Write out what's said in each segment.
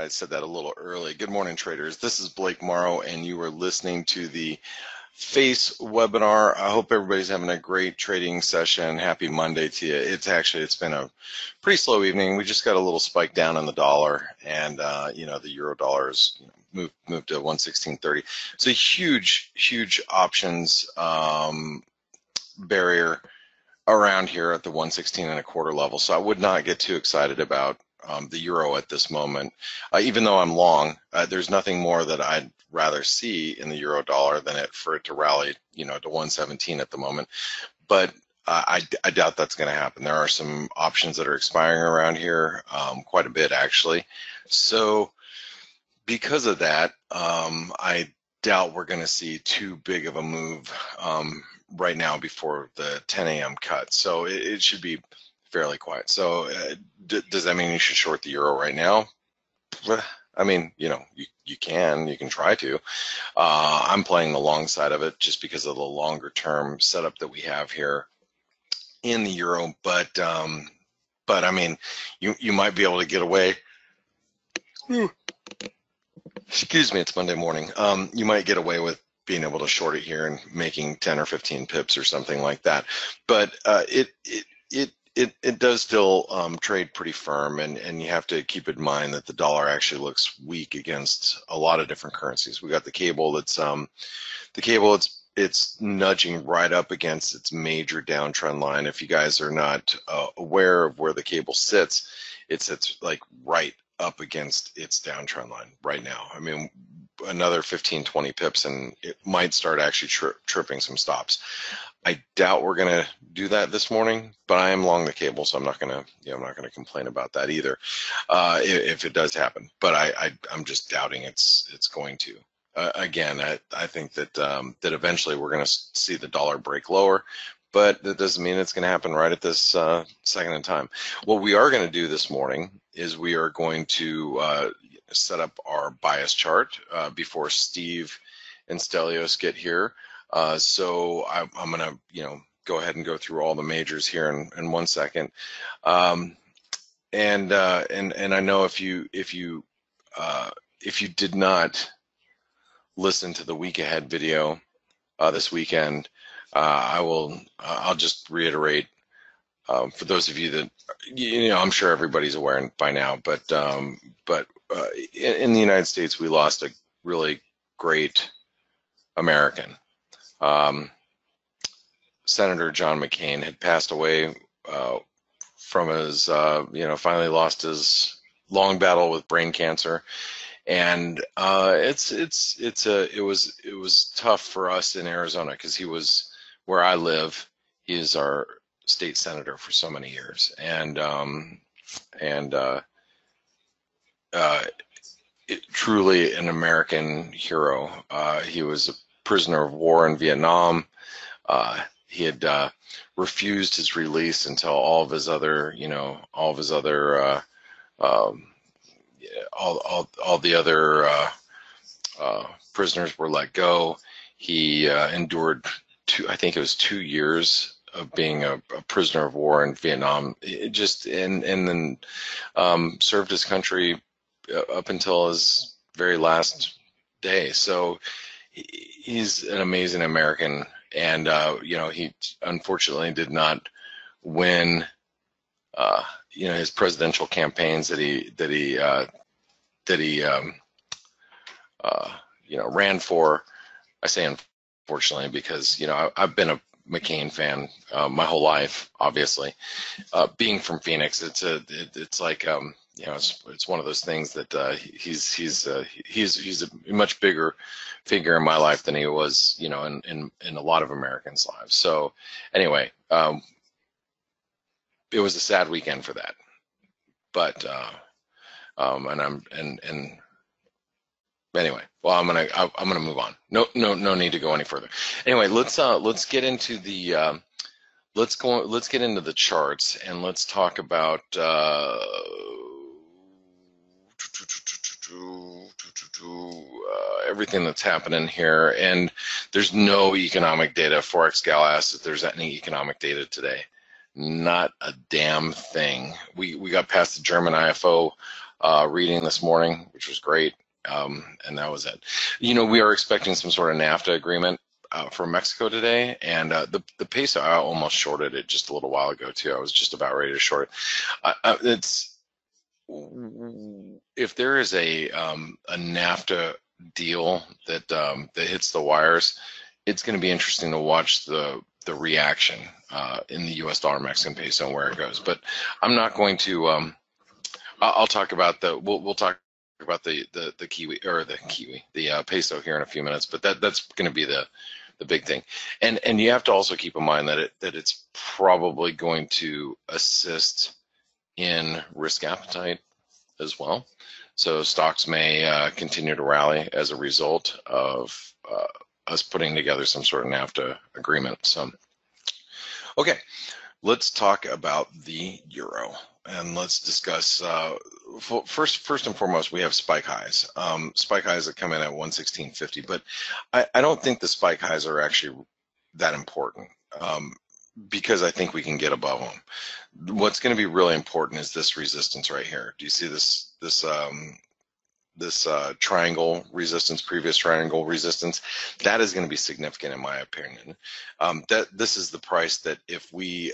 I said that a little early. Good morning, traders. This is Blake Morrow, and you are listening to the FACE webinar. I hope everybody's having a great trading session. Happy Monday to you. It's been a pretty slow evening. We just got a little spike down on the dollar, and the euro dollar is moved to 116.30. It's a huge options barrier around here at the 116.25 level. So I would not get too excited about the euro at this moment. Even though I'm long, there's nothing more that I'd rather see in the euro dollar than for it to rally, to 117 at the moment. But I doubt that's going to happen. There are some options that are expiring around here, quite a bit actually. So because of that, I doubt we're going to see too big of a move right now before the 10 a.m. cut. So it should be fairly quiet. So does that mean you should short the euro right now? I mean, you can try to. I'm playing the long side of it just because of the longer term setup that we have here in the euro. But I mean, you might be able to get away. Excuse me, it's Monday morning. You might get away with being able to short it here and making 10 or 15 pips or something like that. But it does still trade pretty firm, and you have to keep in mind that the dollar actually looks weak against a lot of different currencies. We got the cable that's it's nudging right up against its major downtrend line. If you guys are not aware of where the cable sits, it sits like right up against its downtrend line right now. I mean, another 15-20 pips and it might start actually tripping some stops. I doubt we're going to do that this morning, but I am long the cable, so I'm not going to complain about that either if it does happen. But I'm just doubting it's going to. Again, I think that that eventually we're going to see the dollar break lower, but that doesn't mean it's going to happen right at this second in time. What we are going to do this morning is we are going to set up our bias chart before Steve and Stelios get here. So I'm going to go ahead and go through all the majors here in 1 second. And I know if you did not listen to the week ahead video this weekend, I'll just reiterate for those of you that I'm sure everybody's aware by now, but in the United States we lost a really great American. Senator John McCain had passed away from his finally lost his long battle with brain cancer, and it was tough for us in Arizona because he was where I live. He is our state senator for so many years, and truly an American hero. He was a prisoner of war in Vietnam. He had refused his release until all the other prisoners were let go. He endured I think it was 2 years of being a prisoner of war in Vietnam. And then served his country up until his very last day. So he's an amazing American, and he unfortunately did not win his presidential campaigns that he ran for. I say unfortunately because I've been a McCain fan my whole life. Obviously, being from Phoenix, it's like it's one of those things that he's a much bigger figure in my life than he was in a lot of Americans' lives. So anyway, it was a sad weekend for that, but anyway, well, I'm gonna move on. No need to go any further. Anyway, let's get into the let's get into the charts, and let's talk about everything that's happening here. And there's no economic data. Forex Gal asked if there's any economic data today. Not a damn thing. We got past the German IFO reading this morning, which was great. And that was it. You know, we are expecting some sort of NAFTA agreement for Mexico today, and the peso, I almost shorted it just a little while ago too. I was just about ready to short it. If there is a NAFTA deal that that hits the wires, it's going to be interesting to watch the reaction in the U.S. dollar Mexican peso and where it goes. But I'm not going to. I'll talk about we'll talk about the kiwi or the peso here in a few minutes. But that's going to be the big thing. And you have to also keep in mind that it's probably going to assist in risk appetite as well. So stocks may continue to rally as a result of us putting together some sort of NAFTA agreement. So, okay, let's talk about the euro, and let's discuss first and foremost, we have spike highs. Spike highs that come in at 116.50, but I don't think the spike highs are actually that important. Because I think we can get above them. What's going to be really important is this resistance right here. Do you see this triangle resistance, previous triangle resistance? That is going to be significant in my opinion. That this is the price that if we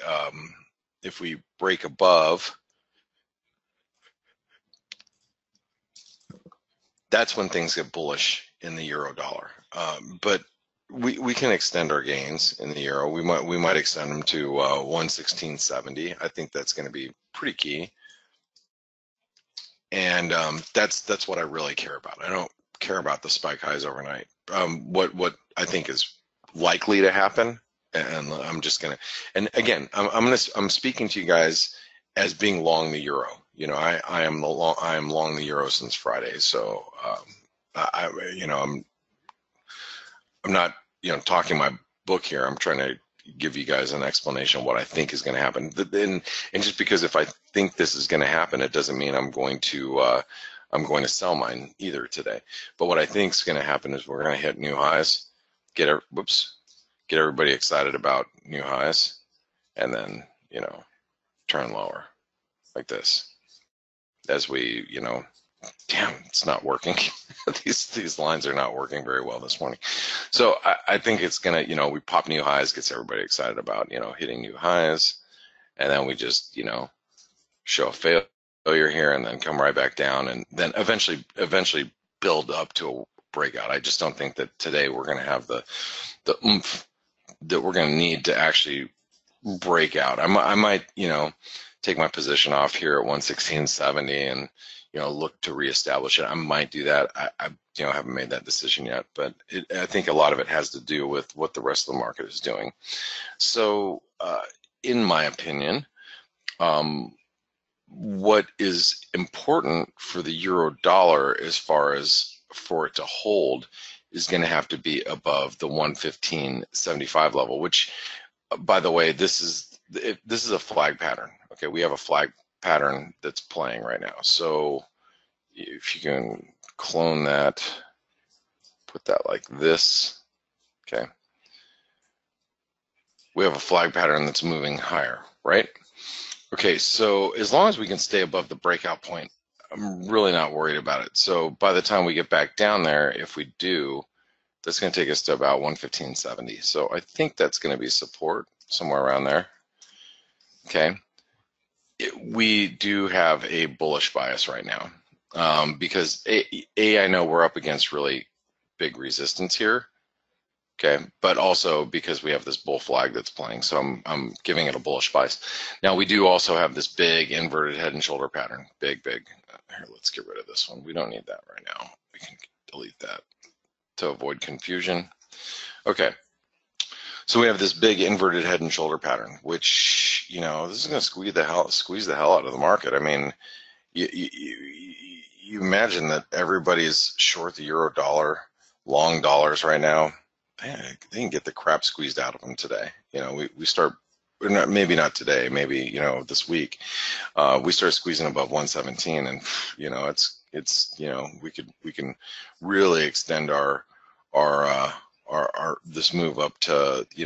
break above, that's when things get bullish in the euro dollar. But we can extend our gains in the euro. We might extend them to 116.70. I think that's going to be pretty key. And that's what I really care about. I don't care about the spike highs overnight. What I think is likely to happen, and I'm just gonna. And again, I'm speaking to you guys as being long the euro. You know, I am long the euro since Friday. So I'm not, talking my book here. I'm trying to give you guys an explanation of what I think is going to happen. And just because if I think this is going to happen, it doesn't mean I'm going to sell mine either today. But what I think is going to happen is we're going to hit new highs, get everybody excited about new highs, and then turn lower like this as we damn, it's not working. these lines are not working very well this morning. So I think it's gonna, we pop new highs, gets everybody excited about, hitting new highs, and then we just, show a failure here and then come right back down, and then eventually build up to a breakout. I just don't think that today we're gonna have the oomph that we're gonna need to actually break out. I might, take my position off here at 116.70 and look to reestablish it. I might do that. I haven't made that decision yet, but I think a lot of it has to do with what the rest of the market is doing. So, in my opinion, what is important for the euro dollar as far as for it to hold is going to have to be above the 115.75 level, which, by the way, this is a flag pattern. Okay, we have a flag pattern that's playing right now. So if you can clone that, put that like this, okay. We have a flag pattern that's moving higher, right? Okay, so as long as we can stay above the breakout point, I'm really not worried about it. So by the time we get back down there, if we do, that's going to take us to about 115.70. So I think that's going to be support somewhere around there. Okay. We do have a bullish bias right now because I know we're up against really big resistance here, okay, but also because we have this bull flag that's playing, so I'm giving it a bullish bias. Now we do also have this big inverted head and shoulder pattern, big. Here, let's get rid of this one. We don't need that right now. We can delete that to avoid confusion. Okay. So we have this big inverted head and shoulder pattern, which, this is going to squeeze the hell out of the market. I mean, you imagine that everybody's short the euro dollar, long dollars right now. Man, they can get the crap squeezed out of them today. We start, maybe not today, maybe, this week, we start squeezing above 117, and, it's we can really extend our this move up to the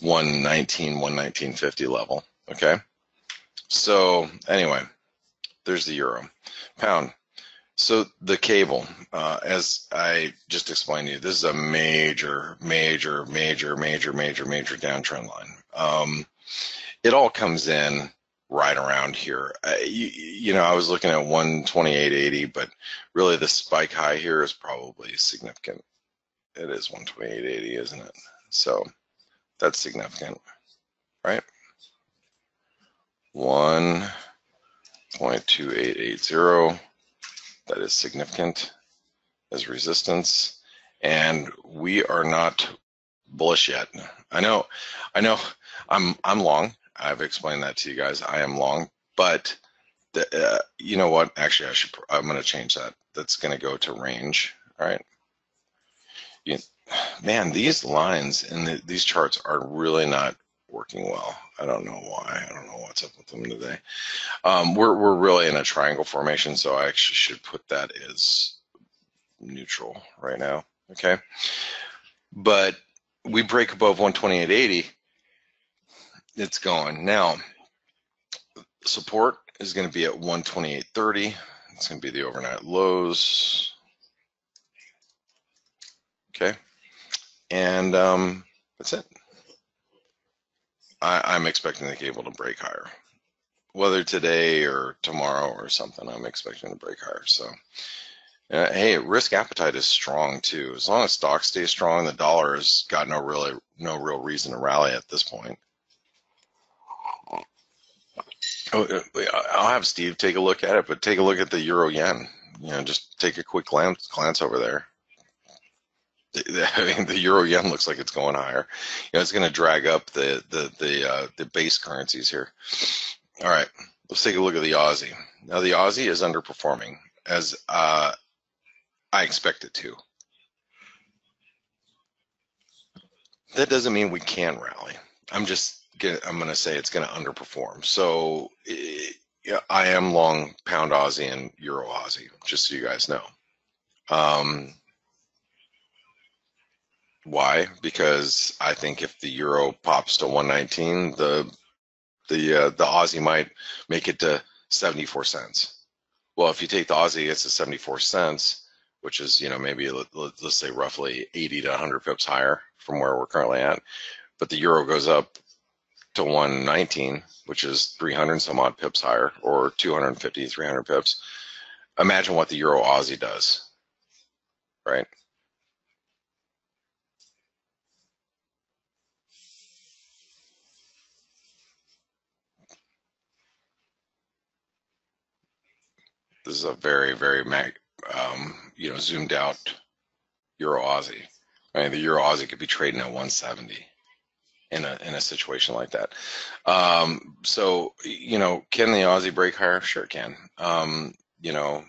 119.50 level. Okay, so anyway, there's the euro. Pound. So the cable, as I just explained to you, this is a major downtrend line. It all comes in right around here. You know, I was looking at 128.80, but really the spike high here is probably significant. It is 128.80, isn't it? So that's significant, right? 1.2880. That is significant as resistance, and we are not bullish yet. I know, I'm long. I've explained that to you guys. I am long, but you know what? Actually, I'm going to change that. That's going to go to range. All right. Man, these lines and these charts are really not working well. I don't know why. I don't know what's up with them today. We're really in a triangle formation, so I actually should put that as neutral right now. Okay. But we break above 128.80, it's going. Now, support is going to be at 128.30. It's going to be the overnight lows. Okay. And that's it. I'm expecting the cable to break higher. Whether today or tomorrow or something, I'm expecting to break higher. So, hey, risk appetite is strong too. As long as stocks stay strong, the dollar has got no real reason to rally at this point. Oh, I'll have Steve take a look at it, but take a look at the euro yen. You know, just take a quick glance over there. I mean, the euro yen looks like it's going higher. You know, it's going to drag up the base currencies here. All right, let's take a look at the Aussie. Now, the Aussie is underperforming, as I expect it to. That doesn't mean we can rally. I'm going to say it's going to underperform. So yeah, I am long pound Aussie and euro Aussie, just so you guys know. Why? Because I think if the euro pops to 119, the Aussie might make it to 74 cents. Well, if you take the Aussie, it's to 74 cents, which is, you know, maybe let's say roughly 80 to 100 pips higher from where we're currently at. But the euro goes up to 119, which is 300 some odd pips higher, or 250, 300 pips. Imagine what the euro Aussie does, right? This is a very you know, zoomed out euro Aussie. I mean, the euro Aussie could be trading at 170 in a situation like that. So, you know, can the Aussie break higher? Sure it can. You know,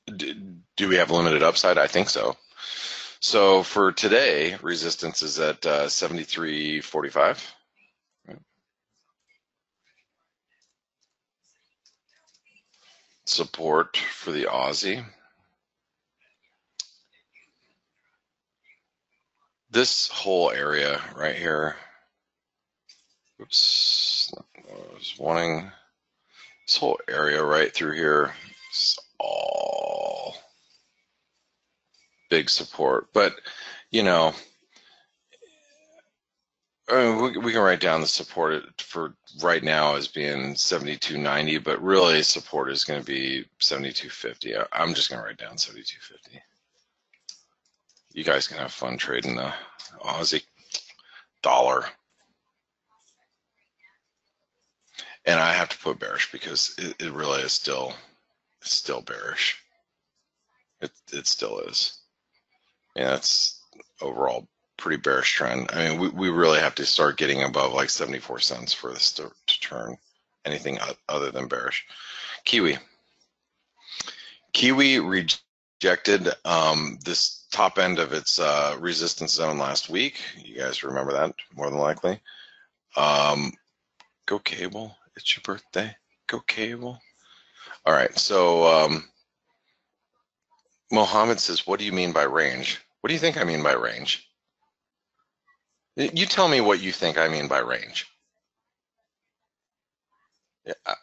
do we have limited upside? I think so. So for today, resistance is at 73.45. Support for the Aussie. This whole area right here, oops, I was wanting this whole area right through here is all big support. But, you know, we can write down the support for right now as being 72.90, but really support is going to be 72.50. I'm just going to write down 72.50. You guys can have fun trading the Aussie dollar. And I have to put bearish because it really is still bearish. It still is. Yeah, it's overall pretty bearish trend. I mean, we really have to start getting above like 74 cents for this to turn anything other than bearish. Kiwi rejected this top end of its resistance zone last week. You guys remember that more than likely. Go cable, it's your birthday. Go cable. All right, so Mohammed says, what do you mean by range? What do you think I mean by range? You tell me what you think I mean by range.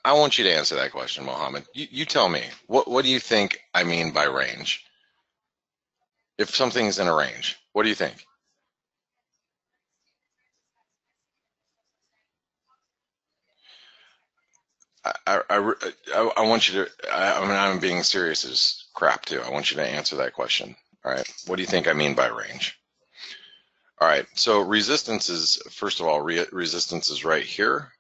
I want you to answer that question, Mohammed. You tell me. What do you think I mean by range? If something's in a range, what do you think? I want you to, I mean, I'm being serious as crap too. I want you to answer that question. All right. What do you think I mean by range? All right. So resistance is, first of all, resistance is right here.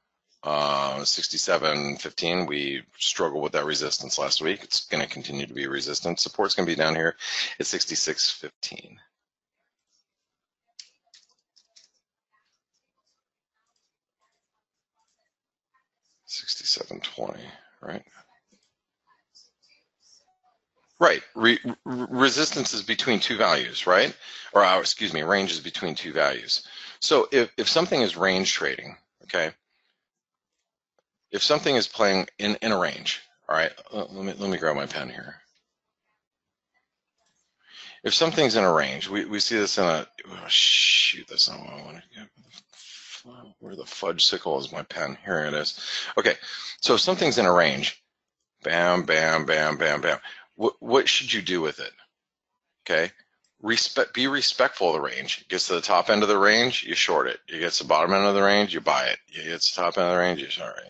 67.15. We struggled with that resistance last week. It's going to continue to be resistance. Support's going to be down here at 66.15. 67.20, right? Right. Resistance is between two values, right? Or excuse me, range is between two values. So if something is range trading, okay, if something is playing in a range, all right, let me grab my pen here. If something's in a range, we see this in a, oh, shoot, that's not what I want to get. Where the fudge sickle is my pen? Here it is. Okay, so if something's in a range, bam, bam, bam, bam, bam. What should you do with it? Okay, be respectful of the range. It gets to the top end of the range, you short it. It gets to the bottom end of the range, you buy it. It gets to the top end of the range, you short it.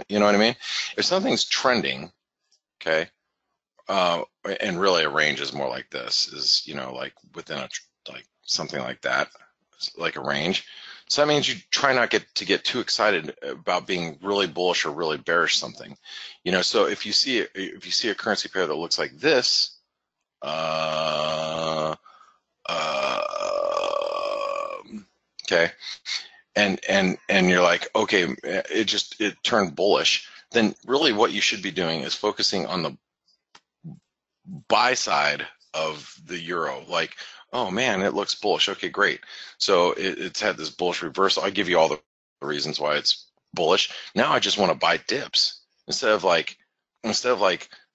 You know what I mean? If something's trending, okay, and really a range is more like this, is, you know, like within a, like something like that, like a range. So that means you try not to get too excited about being really bullish or really bearish something. You know, so if you see a currency pair that looks like this, okay, and you're like, okay, it turned bullish, then really what you should be doing is focusing on the buy side of the euro. Like, oh man, it looks bullish. Okay, great. So it's had this bullish reversal. I give you all the reasons why it's bullish. Now I just want to buy dips instead of like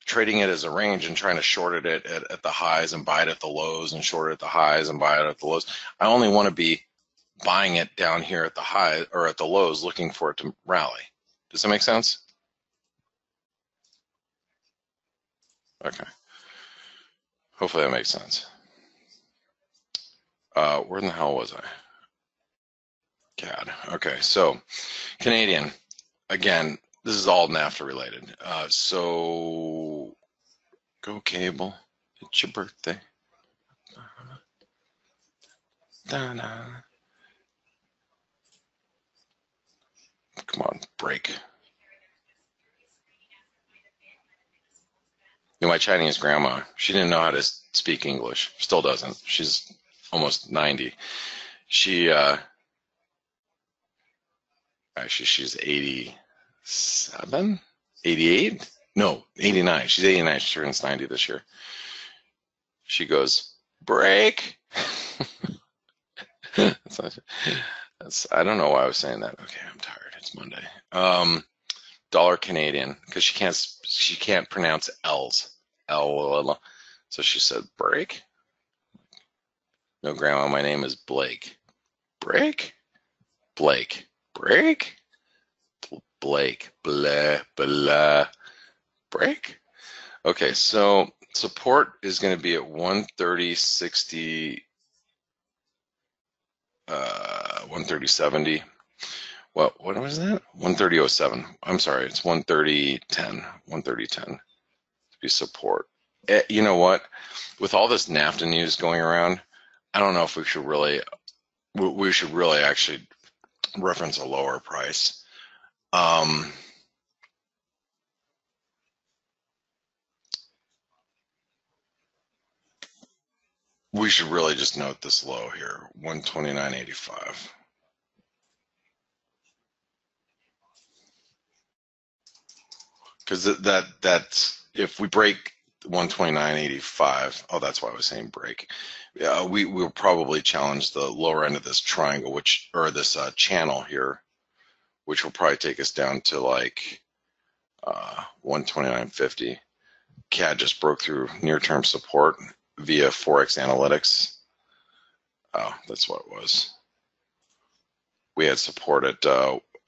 trading it as a range and trying to short it at the highs and buy it at the lows and short it at the highs and buy it at the lows. I only want to be buying it down here at the high or at the lows, looking for it to rally. Does that make sense? Okay. Hopefully that makes sense. Where in the hell was I? CAD. Okay, so Canadian. Again, this is all NAFTA related. So go cable. It's your birthday. Da-da. Come on, break. You know, my Chinese grandma, she didn't know how to speak English. Still doesn't. She's almost 90. She actually, she's 87, 88? No, 89. She's 89. She turns 90 this year. She goes, break. I don't know why I was saying that. Okay, I'm tired. It's Monday. Dollar Canadian, because she can't pronounce L's. L. So she said, break. No, Grandma, my name is Blake. Break? Blake. Break? Blake. Blah, blah. Break? Okay, so support is going to be at 130.60, 130.70. What was that? 130.07. I'm sorry, it's 130.10. 130.10 to be support. You know what? With all this NAFTA news going around, I don't know if we should really actually reference a lower price. We should really just note this low here, 129.85. Because that's if we break 129.85, oh, that's why I was saying break. We will probably challenge the lower end of this triangle, or this channel here, which will probably take us down to like 129.50. CAD just broke through near-term support via ForexAnalytix. Oh, that's what it was. We had support at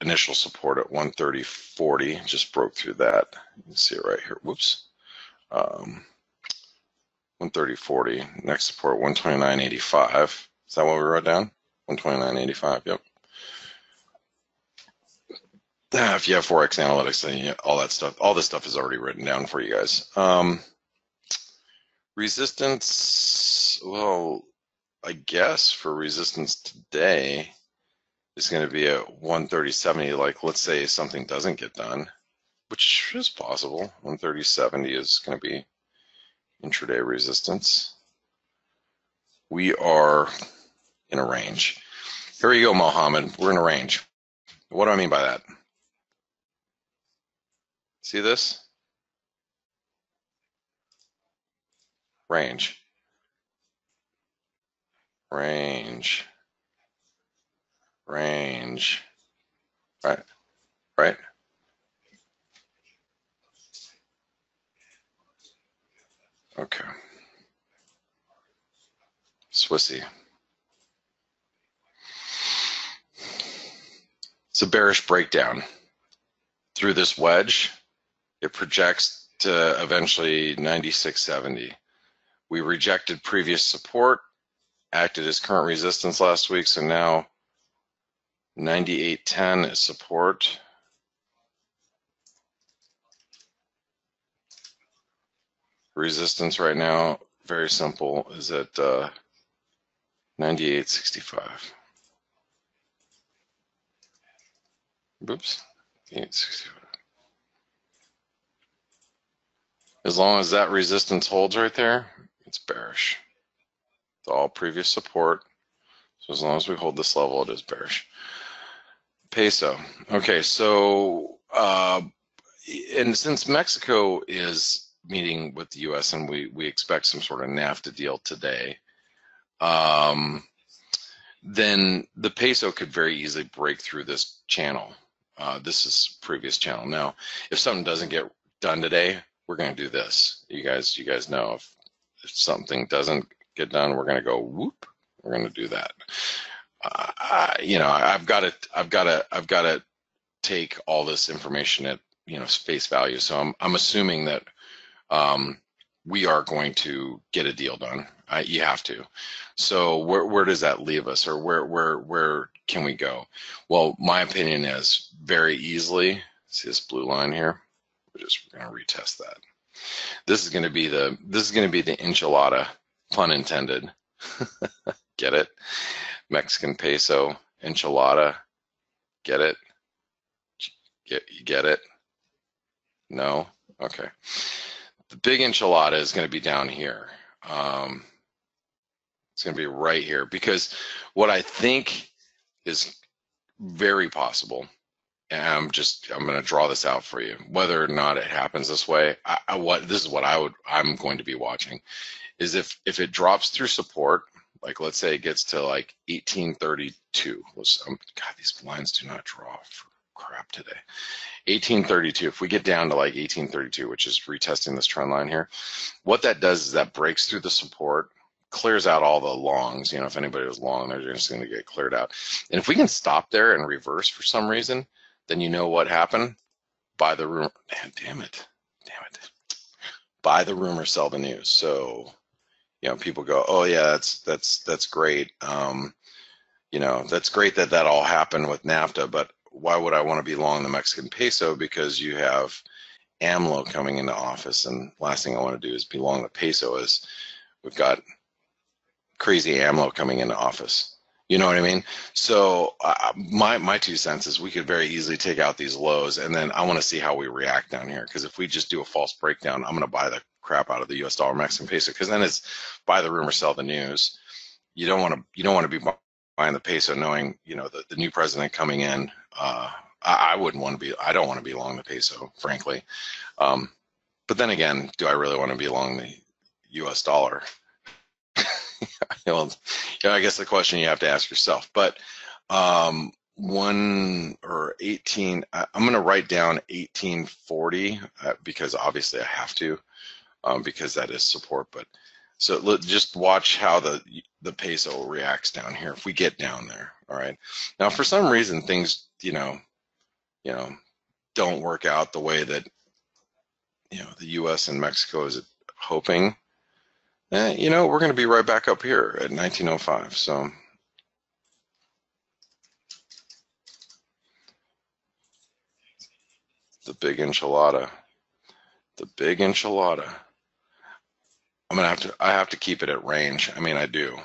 initial support at 130.40, just broke through that. You can see it right here. Whoops. 130.40. Next support 129.85. Is that what we wrote down? 129.85. Yep. If you have ForexAnalytix, then all that stuff, all this stuff is already written down for you guys. Resistance, well, I guess for resistance today is going to be at 130.70. Like, let's say something doesn't get done, which is possible. 130.70 is going to be intraday resistance. We are in a range. Here you go, Mohammed. We're in a range. What do I mean by that? See this? Range. Range. Range. Right. Right. Okay. Swissy. It's a bearish breakdown. Through this wedge, it projects to eventually 96.70. We rejected previous support, acted as current resistance last week, so now 98.10 is support. Resistance right now, very simple, is at 98.65. Oops, 8.65. As long as that resistance holds right there, it's bearish. It's all previous support. So as long as we hold this level, it is bearish. Peso. Okay, so and since Mexico is meeting with the U.S. and we expect some sort of NAFTA deal today, then the peso could very easily break through this channel. This is previous channel. Now, if something doesn't get done today, we're going to do this. You guys know if something doesn't get done, we're going to go whoop. We're going to do that. You know, I've got to take all this information at face value. So I'm assuming that we are going to get a deal done. You have to. So where does that leave us, or where can we go? Well, my opinion is very easily. See this blue line here? We're going to retest that. This is going to be the enchilada, pun intended. Get it? Mexican peso enchilada. Get it? You get it? No? Okay. The big enchilada is going to be down here. It's going to be right here, because what I think is very possible, and I'm going to draw this out for you, whether or not it happens this way. This is what I'm going to be watching, is if it drops through support, like let's say it gets to like 1832. God, these lines do not draw for crap today. 1832. If we get down to like 1832, which is retesting this trend line here, what that does is that breaks through the support, clears out all the longs. If anybody was long, they're just going to get cleared out. And if we can stop there and reverse for some reason, then you know what happened? Buy the rumor. Damn it. Buy the rumor, sell the news. So, people go, oh yeah, that's great. That's great that all happened with NAFTA, but why would I want to be long the Mexican peso? Because you have AMLO coming into office, and last thing I want to do is be long the peso. Is we've got crazy AMLO coming into office. You know what I mean? So my 2 cents is we could very easily take out these lows, and then I want to see how we react down here. Because if we just do a false breakdown, I'm going to buy the crap out of the U.S. dollar Mexican peso, because then it's buy the rumor, sell the news. You don't want to be buying the peso knowing the new president coming in. I wouldn't want to be. I don't want to be long the peso, frankly. But then again, do I really want to be long the U.S. dollar? I guess the question you have to ask yourself. But 1 or 18, I'm going to write down 1840 because obviously I have to, because that is support. But so just watch how the peso reacts down here if we get down there. All right. Now, for some reason, things you know, don't work out the way that, you know, the U.S. and Mexico is hoping, you know, we're going to be right back up here at 1905. So the big enchilada, the big enchilada. I have to keep it at range. I mean, I do.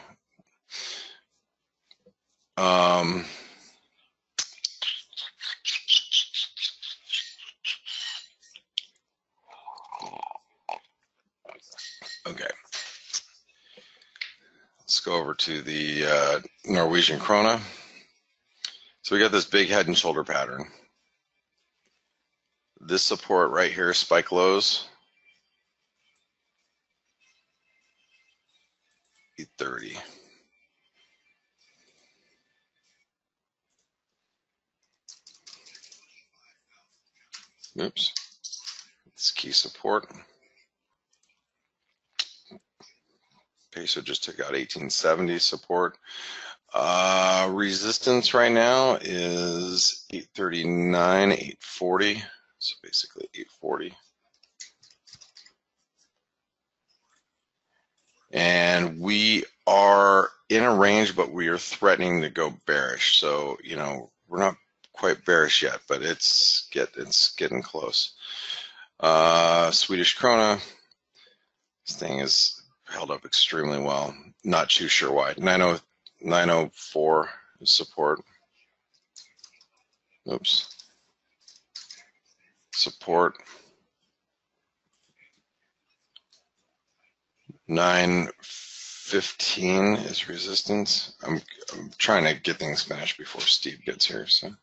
Okay. Let's go over to the Norwegian krona. So we got this big head and shoulder pattern. This support right here, spike lows, 830. Oops. It's key support. Peso just took out 1870 support. Resistance right now is 839, 840. So basically 840. And we are in a range, but we are threatening to go bearish. So, you know, we're not quite bearish yet, but it's getting close. Swedish krona, this thing is held up extremely well. Not too sure why. 904 is support. Oops. Support. 915 is resistance. I'm trying to get things finished before Steve gets here. So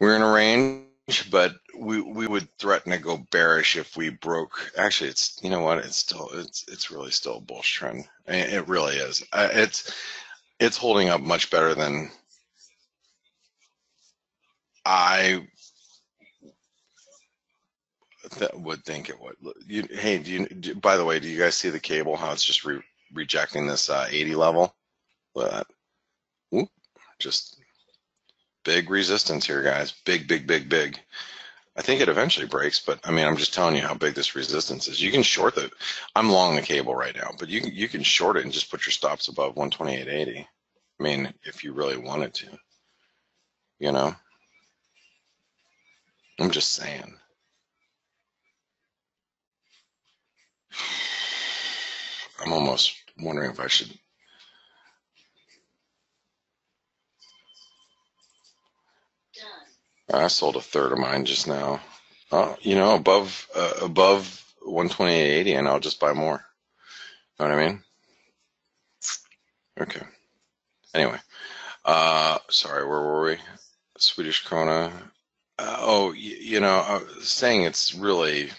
we're in a range, but we would threaten to go bearish if we broke. Actually, it's, you know what? It's really still a bullish trend. I mean, it really is. It's holding up much better than I would think it would. Hey, by the way, do you guys see the cable? How it's just rejecting this 80 level? Look at that. Oop, just big resistance here, guys. Big, big, big, big. I think it eventually breaks, but I mean, I'm just telling you how big this resistance is. You can short it. I'm long the cable right now, but you can short it and just put your stops above 128.80. I mean, if you really wanted to, you know. I'm just saying. I'm almost wondering if I should. I sold a third of mine just now. You know, above 128.80, and I'll just buy more. Know what I mean? Okay. Anyway, sorry, where were we? Swedish krona. You know, I was saying it's really.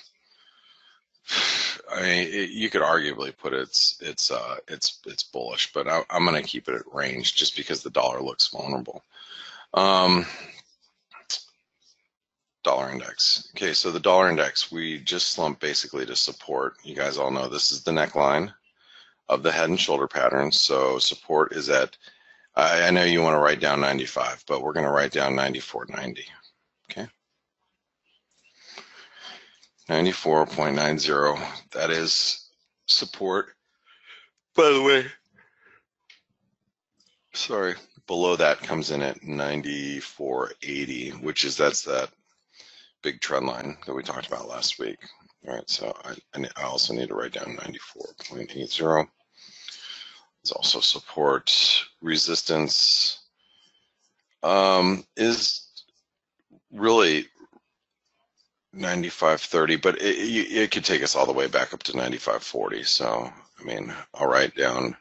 I mean, you could arguably put it's bullish, but I'm going to keep it at range just because the dollar looks vulnerable. Dollar index. Okay, so the dollar index, we just slumped basically to support. You guys all know this is the neckline of the head and shoulder pattern. So support is at, I know you want to write down 95, but we're going to write down 94.90. Okay. 94.90. That is support. By the way, sorry, below that comes in at 94.80, which is that's that big trend line that we talked about last week. All right, so I also need to write down 94.80. There's also support. Resistance is really 95.30, but it could take us all the way back up to 95.40. So, I mean, I'll write down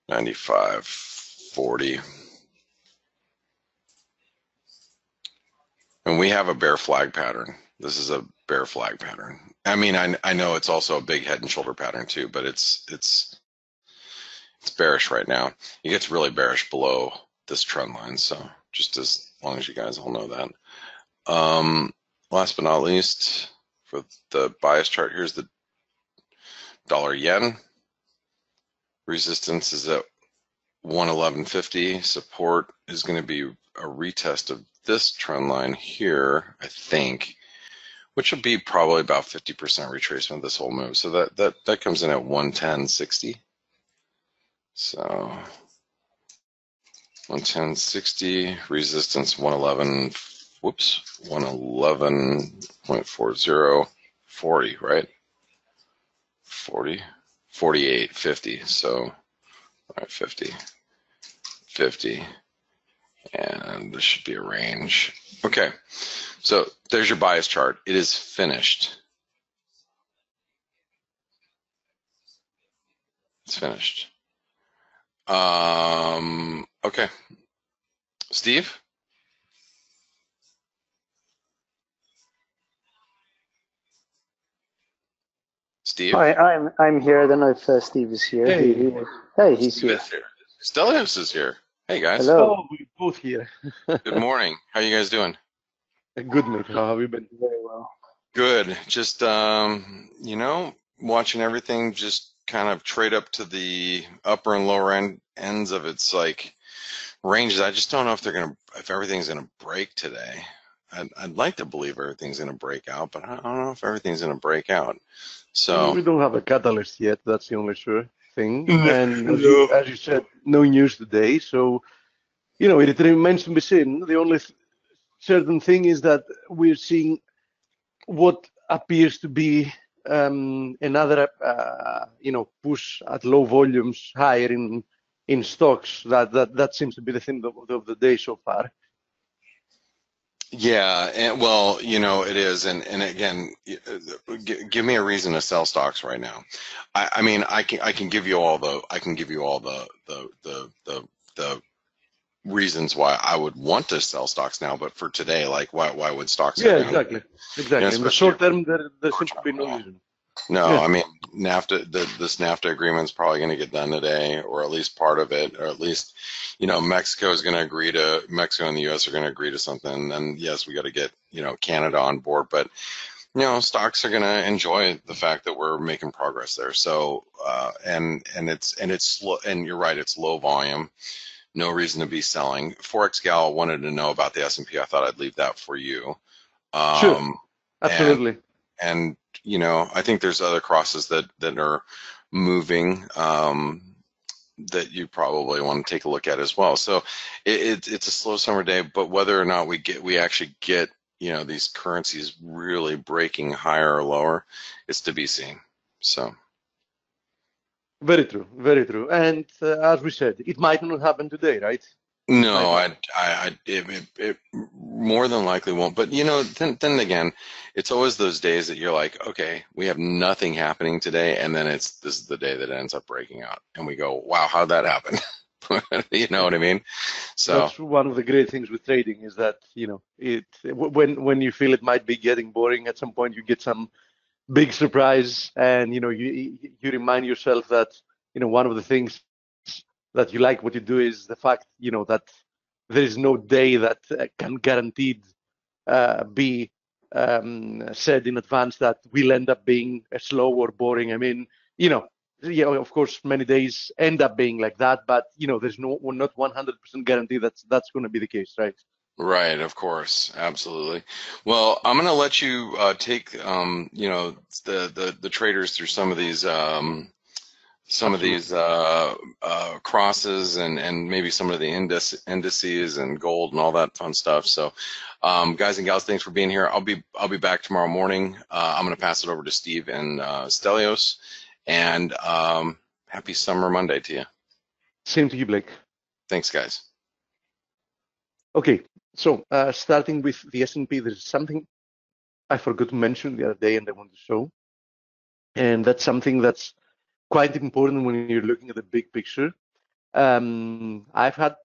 95.40. And we have a bear flag pattern. This is a bear flag pattern. I mean, I know it's also a big head and shoulder pattern too, but it's bearish right now. It gets really bearish below this trend line. So just as long as you guys all know that. Last but not least, for the bias chart, here's the dollar yen. Resistance is at 111.50. Support is going to be retest of this trend line here, I think, which will be probably about 50% retracement of this whole move. So that comes in at 110.60. So 110.60, resistance 111, whoops, 111.40, 40, right? 40, 48, 50. So, all right, 50, 50, and this should be a range. Okay, so there's your bias chart. It is finished. It's finished. Okay, Steve? Steve? Hi, I'm here. I don't know if Steve is here. Hey, Hey, he's Steve here. is here. Stelios is here. Hey guys. Hello. oh, we're both here. Good morning. How you guys doing? Good, mate. How have you been? Very well. Good. Just you know, watching everything just kind of trade up to the upper and lower ends of its like ranges. I just don't know if everything's gonna break today. I'd like to believe everything's gonna break out, but I don't know if everything's gonna break out. So We don't have a catalyst yet. That's the only sure thing. And no. as you said, no news today. So, it remains to be seen. The only certain thing is that we're seeing what appears to be another, push at low volumes higher in stocks. That seems to be the theme of the day so far. Yeah, and well, it is, and again, give me a reason to sell stocks right now. I mean, I can give you all the reasons why I would want to sell stocks now, but for today, like why would stocks go Yeah, down? exactly. In the short term, there seems to be no reason. No, Yeah. I mean, this NAFTA agreement is probably going to get done today, or at least part of it, or at least, Mexico and the U.S. are going to agree to something. And yes, we got to get, Canada on board, but, stocks are going to enjoy the fact that we're making progress there. So, and it's slow, and you're right, it's low volume. No reason to be selling. Forex Gal wanted to know about the S&P. I thought I'd leave that for you. Sure, absolutely. And I think there's other crosses that are moving that you probably want to take a look at as well. So it's a slow summer day, but whether or not we actually get these currencies really breaking higher or lower, it's to be seen. So. Very true, very true. And as we said, it might not happen today, right? No, it more than likely won't. But then again, it's always those days that you're like, okay, we have nothing happening today, and then this is the day that it ends up breaking out, and we go, wow, how'd that happen? You know what I mean? So that's one of the great things with trading is that when you feel it might be getting boring, at some point you get some big surprise, and you remind yourself that one of the things that you like what you do is the fact that there is no day that can guaranteed be said in advance that will end up being slow or boring. I mean, of course, many days end up being like that, but there's not 100% guarantee that's going to be the case, right? right, of course, absolutely. Well, I'm going to let you take the traders through some of these crosses and maybe some of the indices and gold and all that fun stuff. So guys and gals, thanks for being here. I'll be back tomorrow morning. I'm going to pass it over to Steve and Stelios, and happy summer Monday to you. Same to you, Blake. Thanks, guys. Okay, so starting with the S&P, there's something I forgot to mention the other day and I want to show, and that's something that's quite important when you're looking at the big picture. I've had,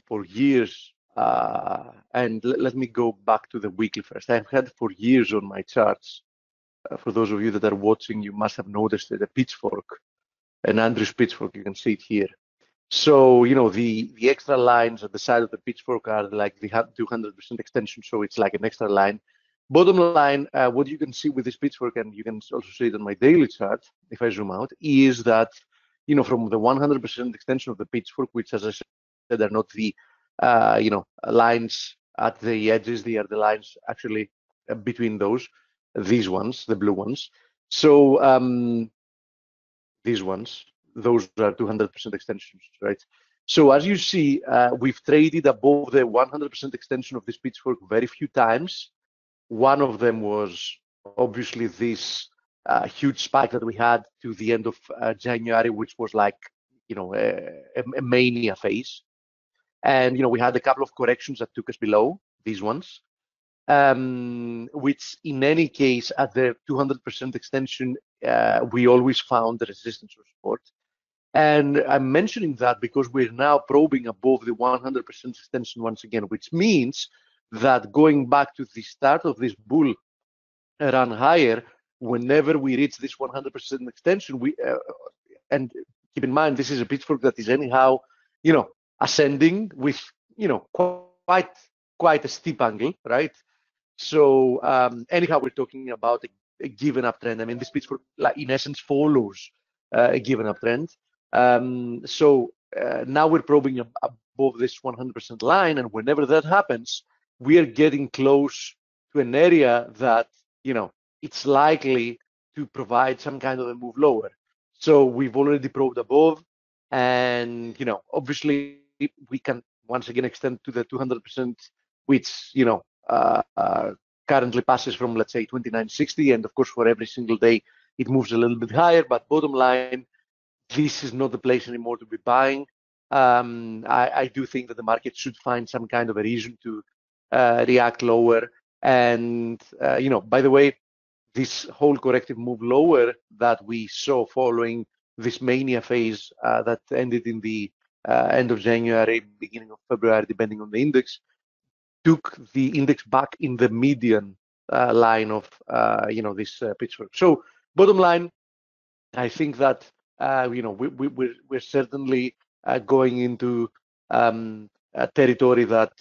for years, and let me go back to the weekly first. I've had for years on my charts, for those of you that are watching, you must have noticed that a pitchfork, an Andrews pitchfork, you can see it here. So, the extra lines at the side of the pitchfork are like the 200% extension, so it's like an extra line. Bottom line, what you can see with this pitchfork, and you can also see it on my daily chart, if I zoom out, is that, from the 100% extension of the pitchfork, which, as I said, are not the lines at the edges. They are the lines actually between these ones, the blue ones. So these ones, those are 200% extensions, right? So as you see, we've traded above the 100% extension of this pitchfork very few times. One of them was obviously this huge spike that we had to the end of January, which was like, a mania phase. And, we had a couple of corrections that took us below these ones, which in any case, at the 200% extension, we always found the resistance or support. And I'm mentioning that because we're now probing above the 100% extension once again, which means that going back to the start of this bull run higher, whenever we reach this 100% extension, and keep in mind, this is a pitchfork that is anyhow, ascending with, quite a steep angle, right? So anyhow, we're talking about a given uptrend. I mean, this pitchfork, like, in essence, follows a given uptrend. So now we're probing above this 100% line, and whenever that happens, we are getting close to an area that, it's likely to provide some kind of a move lower. So we've already probed above, and, obviously we can once again extend to the 200%, which, currently passes from, let's say, 2960, and of course for every single day it moves a little bit higher. But bottom line, this is not the place anymore to be buying. I do think that the market should find some kind of a reason to react lower. And by the way, this whole corrective move lower that we saw following this mania phase that ended in the end of January, beginning of February, depending on the index, took the index back in the median line of this pitchfork. So bottom line, I think that we're certainly going into a territory that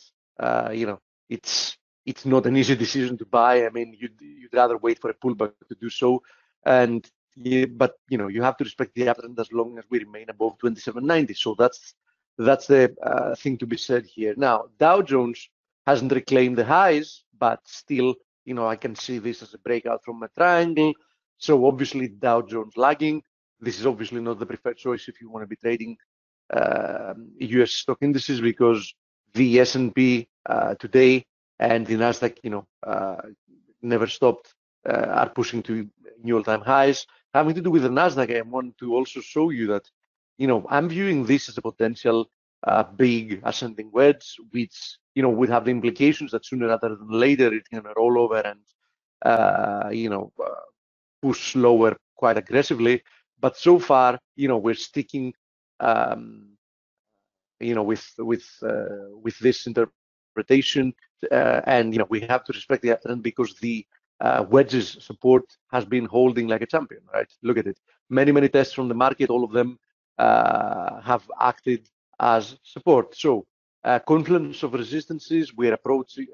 it's not an easy decision to buy. I mean, you'd rather wait for a pullback to do so, but you have to respect the uptrend as long as we remain above 2790. So that's the thing to be said here. Now, Dow Jones hasn't reclaimed the highs, but still, I can see this as a breakout from a triangle. So obviously Dow Jones lagging. This is obviously not the preferred choice if you want to be trading US stock indices, because the S&P today and the Nasdaq, never stopped, are pushing to new all-time highs. Having to do with the Nasdaq, I want to also show you that, I'm viewing this as a potential big ascending wedge, which, would have the implications that sooner rather than later it's going to roll over and, push lower quite aggressively. But so far, we're sticking, with this interpretation, and we have to respect the uptrend because the wedges support has been holding like a champion, right? Look at it. Many tests from the market, all of them have acted as support. So confluence of resistances, we're approaching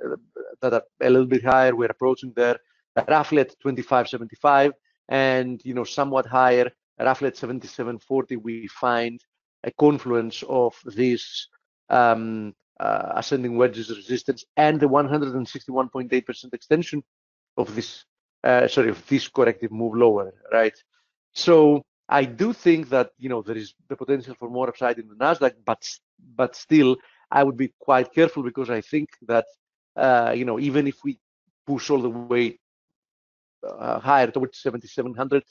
that are a little bit higher. We're approaching there roughly at 25.75, and somewhat higher, roughly at 77.40. We find a confluence of this ascending wedges resistance and the 161.8% extension of this of this corrective move lower, right? So I do think that there is the potential for more upside in the Nasdaq, but still I would be quite careful, because I think that even if we push all the way higher towards 7,700,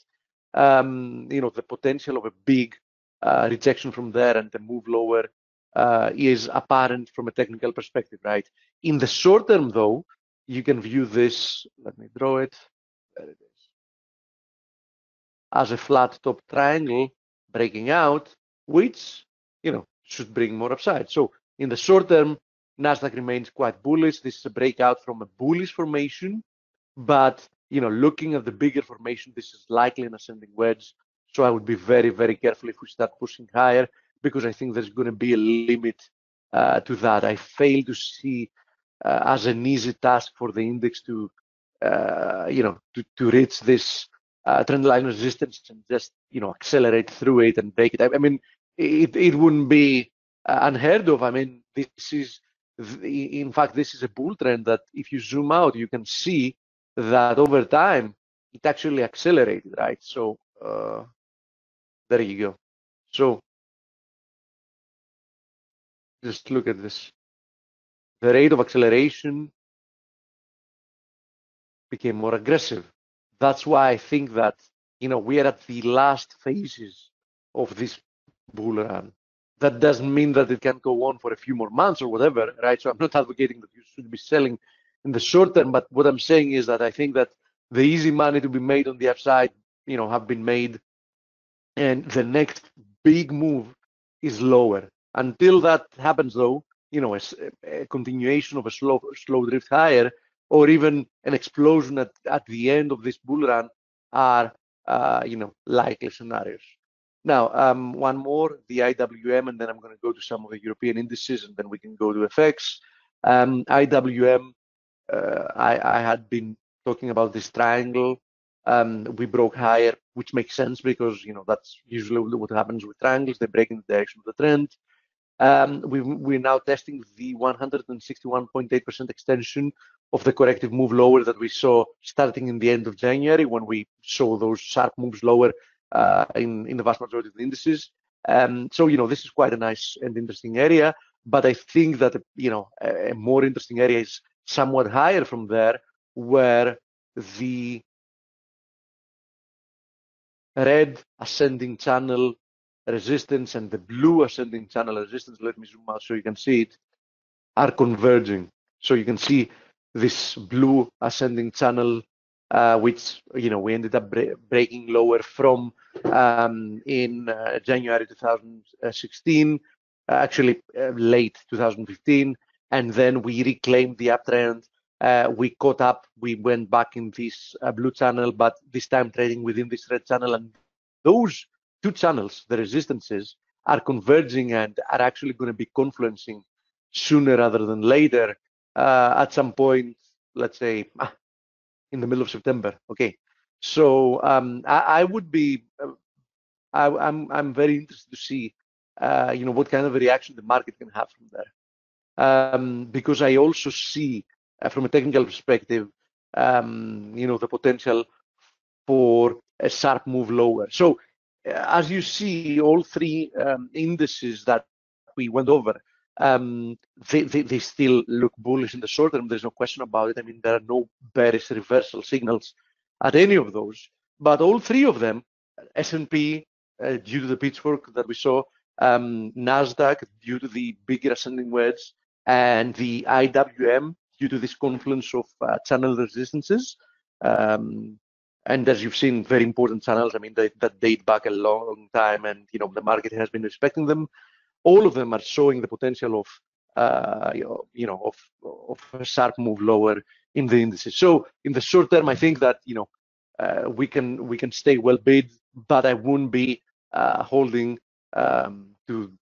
the potential of a big rejection from there and the move lower is apparent from a technical perspective, right? In the short term, though, you can view this, let me draw it, there it is, as a flat top triangle breaking out, which should bring more upside. So in the short term, Nasdaq remains quite bullish. This is a breakout from a bullish formation, but looking at the bigger formation, this is likely an ascending wedge. So I would be very, very careful if we start pushing higher, because I think there's going to be a limit to that. I fail to see as an easy task for the index to reach this trend line resistance and just accelerate through it and break it. I mean, it wouldn't be unheard of. I mean, this is, in fact, this is a bull trend that if you zoom out, you can see that over time, it actually accelerated, right? So there you go. So just look at this. The rate of acceleration became more aggressive. That's why I think that, we are at the last phases of this bull run. That doesn't mean that it can go on for a few more months or whatever, right? So I'm not advocating that you should be selling in the short term, but what I'm saying is that I think that the easy money to be made on the upside, have been made, and the next big move is lower. Until that happens, though, a continuation of a slow drift higher, or even an explosion at the end of this bull run are, likely scenarios. Now, one more, the IWM, and then I'm going to go to some of the European indices, and then we can go to FX. IWM, I had been talking about this triangle. We broke higher, which makes sense because that's usually what happens with triangles. They break in the direction of the trend. We're now testing the 161.8% extension of the corrective move lower that we saw starting in the end of January, when we saw those sharp moves lower in the vast majority of the indices. So this is quite a nice and interesting area, but I think that a more interesting area is somewhat higher from there, where the red ascending channel resistance and the blue ascending channel resistance, let me zoom out so you can see it, are converging. So you can see this blue ascending channel, which we ended up breaking lower from in January 2016, actually late 2015, and then we reclaimed the uptrend. We caught up, we went back in this blue channel, but this time trading within this red channel, and those two channels, the resistances, are converging and are actually going to be confluencing sooner rather than later, at some point, let's say in the middle of September. Okay, so I would be, I'm very interested to see, what kind of a reaction the market can have from there, because I also see, from a technical perspective, the potential for a sharp move lower. So as you see, all three indices that we went over, they still look bullish in the short term. There's no question about it. I mean, there are no bearish reversal signals at any of those, but all three of them, S&P, due to the pitchfork that we saw, NASDAQ, due to the bigger ascending wedge, and the IWM, due to this confluence of channel resistances. And as you've seen, very important channels. I mean, that date back a long time, and the market has been respecting them. All of them are showing the potential of of a sharp move lower in the indices. So in the short term, I think that we can stay well bid, but I wouldn't be holding to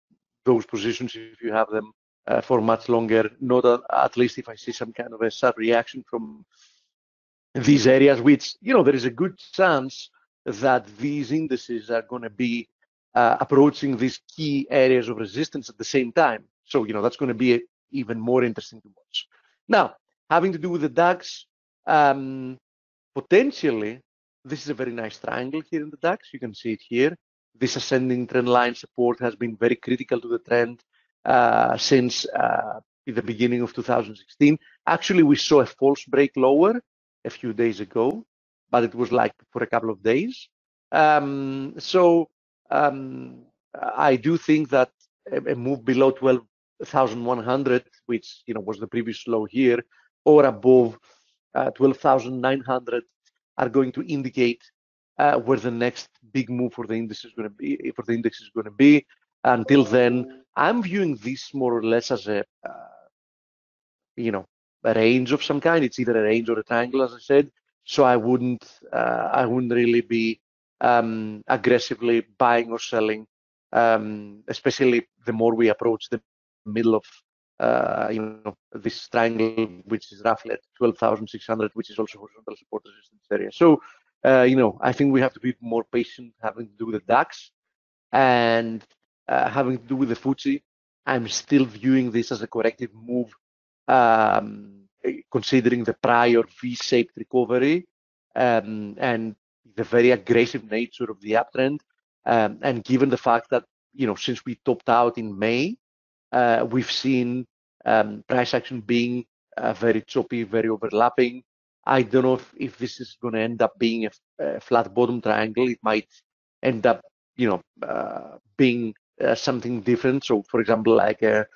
those positions if you have them for much longer. Not at least if I see some kind of a sharp reaction from these areas, which there is a good chance that these indices are going to be approaching these key areas of resistance at the same time. So that's going to be even more interesting to watch. Now, having to do with the DAX, potentially this is a very nice triangle here in the DAX. You can see it here. This ascending trend line support has been very critical to the trend since the beginning of 2016. Actually, we saw a false break lower a few days ago, but it was like for a couple of days. So I do think that a move below 12,100, which was the previous low here, or above 12,900, are going to indicate where the next big move for the index is going to be. Until then, I'm viewing this more or less as a a range of some kind. It's either a range or a triangle, as I said. So I wouldn't really be aggressively buying or selling, especially the more we approach the middle of this triangle, which is roughly at 12,600, which is also horizontal support resistance area. So I think we have to be more patient, having to do with the DAX and having to do with the FTSE I'm still viewing this as a corrective move, considering the prior V-shaped recovery and the very aggressive nature of the uptrend. And given the fact that, since we topped out in May, we've seen price action being very choppy, very overlapping. I don't know if this is going to end up being a flat bottom triangle. It might end up, being something different. So, for example, like a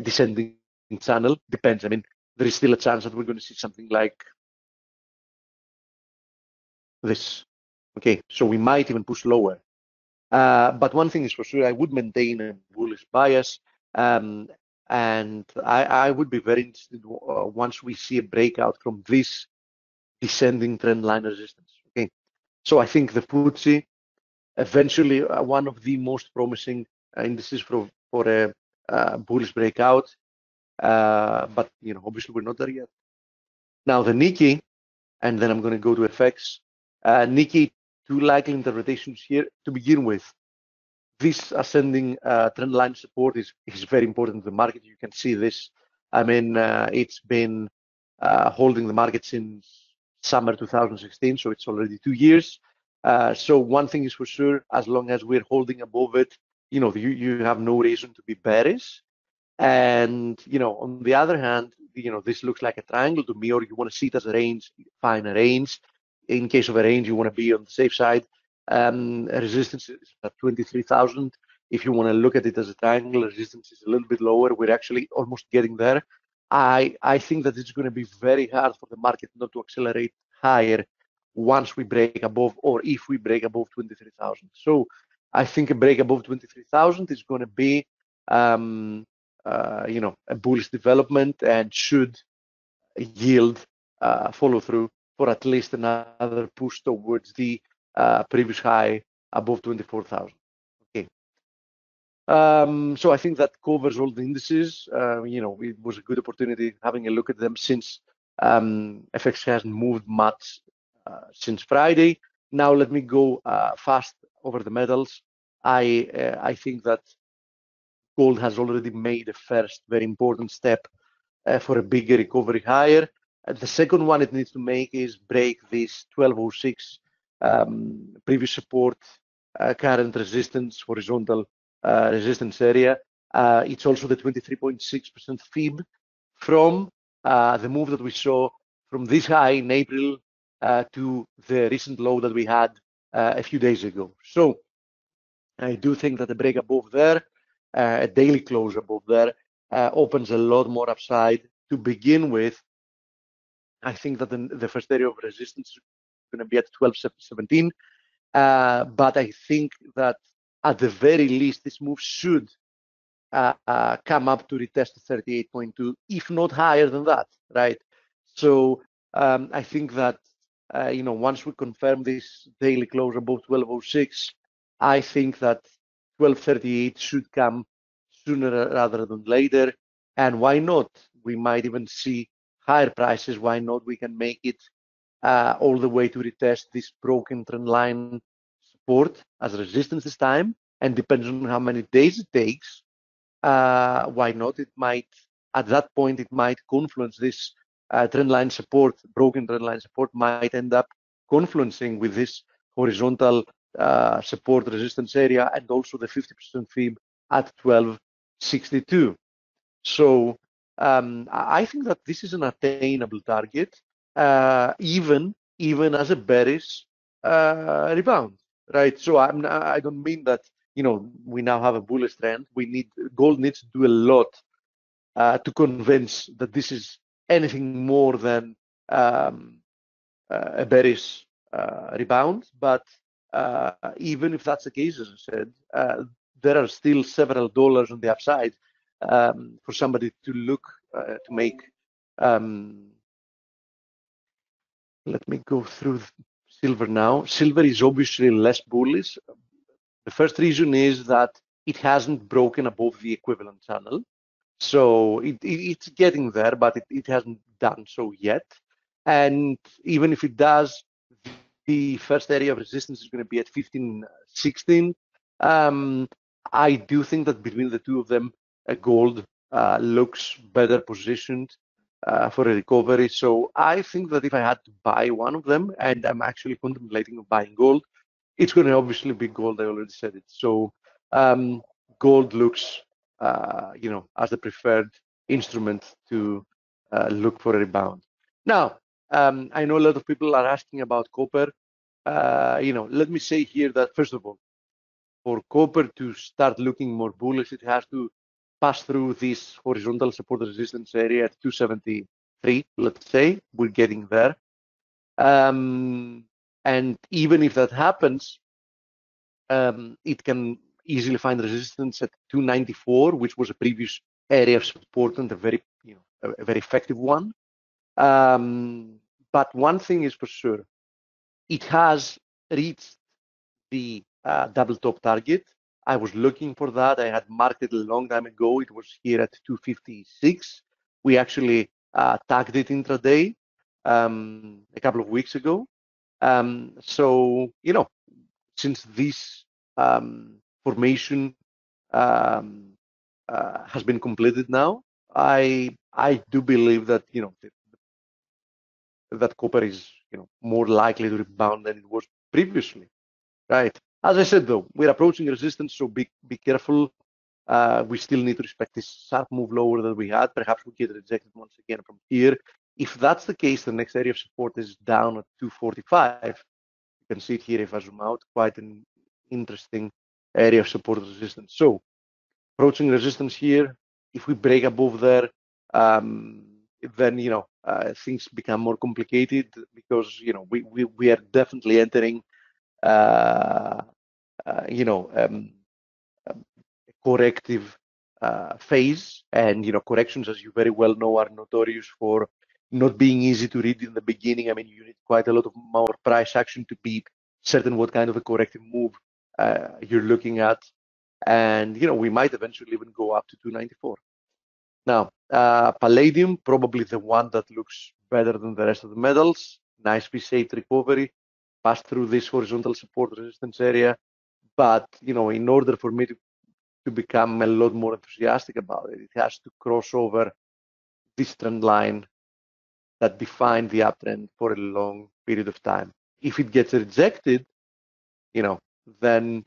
descending channel. Depends. I mean, there is still a chance that we're going to see something like this. Okay, so we might even push lower. But one thing is for sure, I would maintain a bullish bias. And I would be very interested once we see a breakout from this descending trend line resistance. Okay, so I think the FTSE eventually one of the most promising indices for a bullish breakout. But obviously we're not there yet. Now the Nikkei, and then I'm going to go to FX. Nikkei, two likely interpretations here to begin with. This ascending trend line support is very important to the market. You can see this. I mean, it's been holding the market since summer 2016, so it's already 2 years. So one thing is for sure, as long as we're holding above it, you have no reason to be bearish. And on the other hand, this looks like a triangle to me, or you want to see it as a range, fine, a range. In case of a range, you want to be on the safe side. Resistance is at 23,000. If you want to look at it as a triangle, resistance is a little bit lower. We're actually almost getting there. I think that it's going to be very hard for the market not to accelerate higher once we break above, or if we break above 23,000. So I think a break above 23,000 is going to be a bullish development and should yield follow through for at least another push towards the previous high above 24,000. Okay. So I think that covers all the indices. It was a good opportunity having a look at them since FX hasn't moved much since Friday. Now let me go fast over the metals. I think that gold has already made a first very important step for a bigger recovery higher. The second one it needs to make is break this 1206 previous support, current resistance, horizontal resistance area. It's also the 23.6% fib from the move that we saw from this high in April to the recent low that we had a few days ago. So I do think that the break above there, a daily close above there, opens a lot more upside. To begin with, I think that the first area of resistance is going to be at 12.17, but I think that at the very least, this move should come up to retest 38.2, if not higher than that, right? So I think that once we confirm this daily close above 1206, I think that 1238 should come sooner rather than later. And why not? We might even see higher prices. Why not? We can make it all the way to retest this broken trend line support as resistance this time. And depends on how many days it takes. Why not? It might, at that point, it might confluence this trend line support, broken trend line support might end up confluencing with this horizontal support resistance area and also the 50% fib at 1262. So I think that this is an attainable target, even as a bearish rebound, right? So I don't mean that we now have a bullish trend. Gold needs to do a lot to convince that this is anything more than a bearish rebound. But even if that's the case, as I said, there are still several dollars on the upside for somebody to look to make. Let me go through silver now. Silver is obviously less bullish. The first reason is that it hasn't broken above the equivalent channel. So it's getting there, but it hasn't done so yet. And even if it does, the first area of resistance is going to be at 1516. I do think that between the two of them, gold looks better positioned for a recovery. So I think that if I had to buy one of them, and I'm actually contemplating buying gold, it's going to obviously be gold. I already said it. So gold looks, as the preferred instrument to look for a rebound. Now, I know a lot of people are asking about copper. Let me say here that first of all, for copper to start looking more bullish, it has to pass through this horizontal support resistance area at 273. Let's say we're getting there. And even if that happens, it can easily find resistance at 294, which was a previous area of support and a very effective one. But one thing is for sure, it has reached the double top target. I was looking for that. I had marked it a long time ago. It was here at 256. We actually tagged it intraday a couple of weeks ago. So, since this formation has been completed now, I do believe that that copper is more likely to rebound than it was previously, right? As I said, though, we're approaching resistance, so be careful. We still need to respect this sharp move lower that we had. Perhaps we get rejected once again from here. If that's the case, the next area of support is down at 245. You can see it here if I zoom out, quite an interesting area of support resistance. So approaching resistance here, if we break above there, then things become more complicated because we are definitely entering corrective phase, and corrections, as you very well know, are notorious for not being easy to read in the beginning. I mean, you need quite a lot of more price action to be certain what kind of a corrective move you're looking at, and we might eventually even go up to 294. Now, palladium, probably the one that looks better than the rest of the metals. Nice V-shaped recovery, passed through this horizontal support resistance area. But in order for me to become a lot more enthusiastic about it, it has to cross over this trend line that defined the uptrend for a long period of time. If it gets rejected, then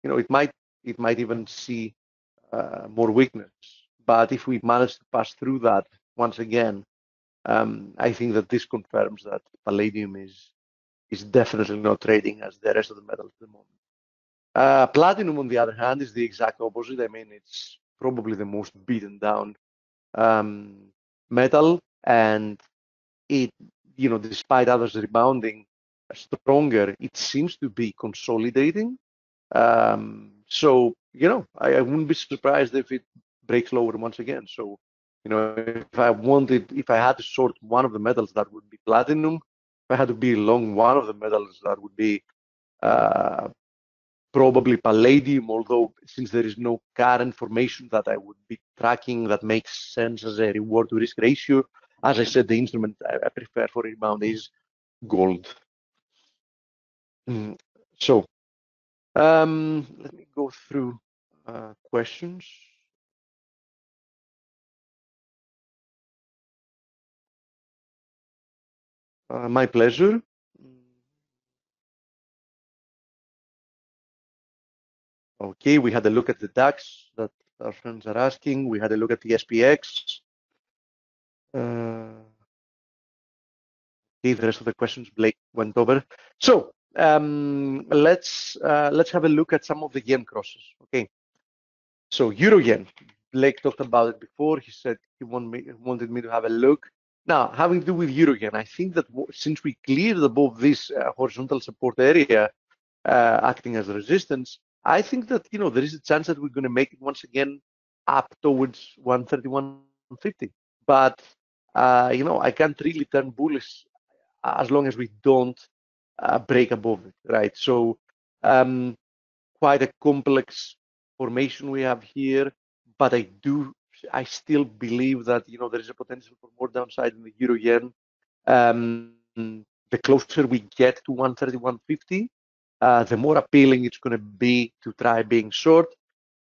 it might even see more weakness. But if we manage to pass through that once again, I think that this confirms that palladium is definitely not trading as the rest of the metals at the moment. Platinum, on the other hand, is the exact opposite. I mean, it's probably the most beaten down metal, and it, despite others rebounding stronger, it seems to be consolidating. So, I wouldn't be surprised if it breaks lower once again. So, if I had to sort one of the metals, that would be platinum. If I had to be long one of the metals, that would be probably palladium, although since there is no current formation that I would be tracking that makes sense as a reward to risk ratio, as I said, the instrument I prefer for rebound is gold. So let me go through questions. My pleasure. Okay, we had a look at the DAX that our friends are asking. We had a look at the SPX. Okay, the rest of the questions Blake went over. So let's have a look at some of the yen crosses. Okay, so euro yen. Blake talked about it before. He said he wanted me to have a look. Now, having to do with euro yen, I think that since we cleared above this horizontal support area, acting as resistance, I think that there is a chance that we're going to make it once again up towards 131.50. But I can't really turn bullish as long as we don't break above it, right? So quite a complex formation we have here, but I still believe that there is a potential for more downside in the euro yen. The closer we get to 131.50, the more appealing it's going to be to try being short.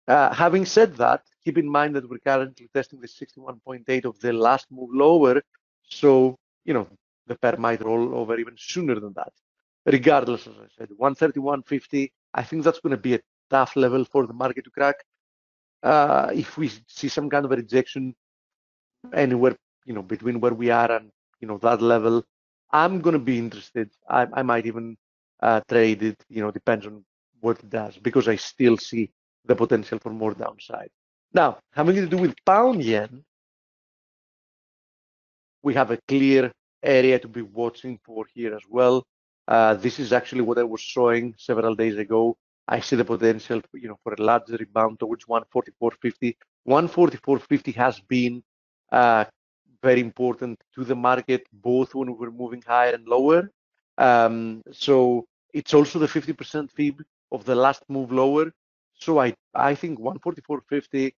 Having said that, keep in mind that we're currently testing the 61.8 of the last move lower. So, the pair might roll over even sooner than that. Regardless, as I said, 131.50, I think that's going to be a tough level for the market to crack. If we see some kind of a rejection anywhere, between where we are and, that level, I'm going to be interested. I might even trade it, depends on what it does, because I still see the potential for more downside. Now, having to do with pound yen, we have a clear area to be watching for here as well. This is actually what I was showing several days ago. I see the potential, for a large rebound towards 144.50. 144.50 has been very important to the market, both when we were moving higher and lower. So it's also the 50% fib of the last move lower. So I think 144.50,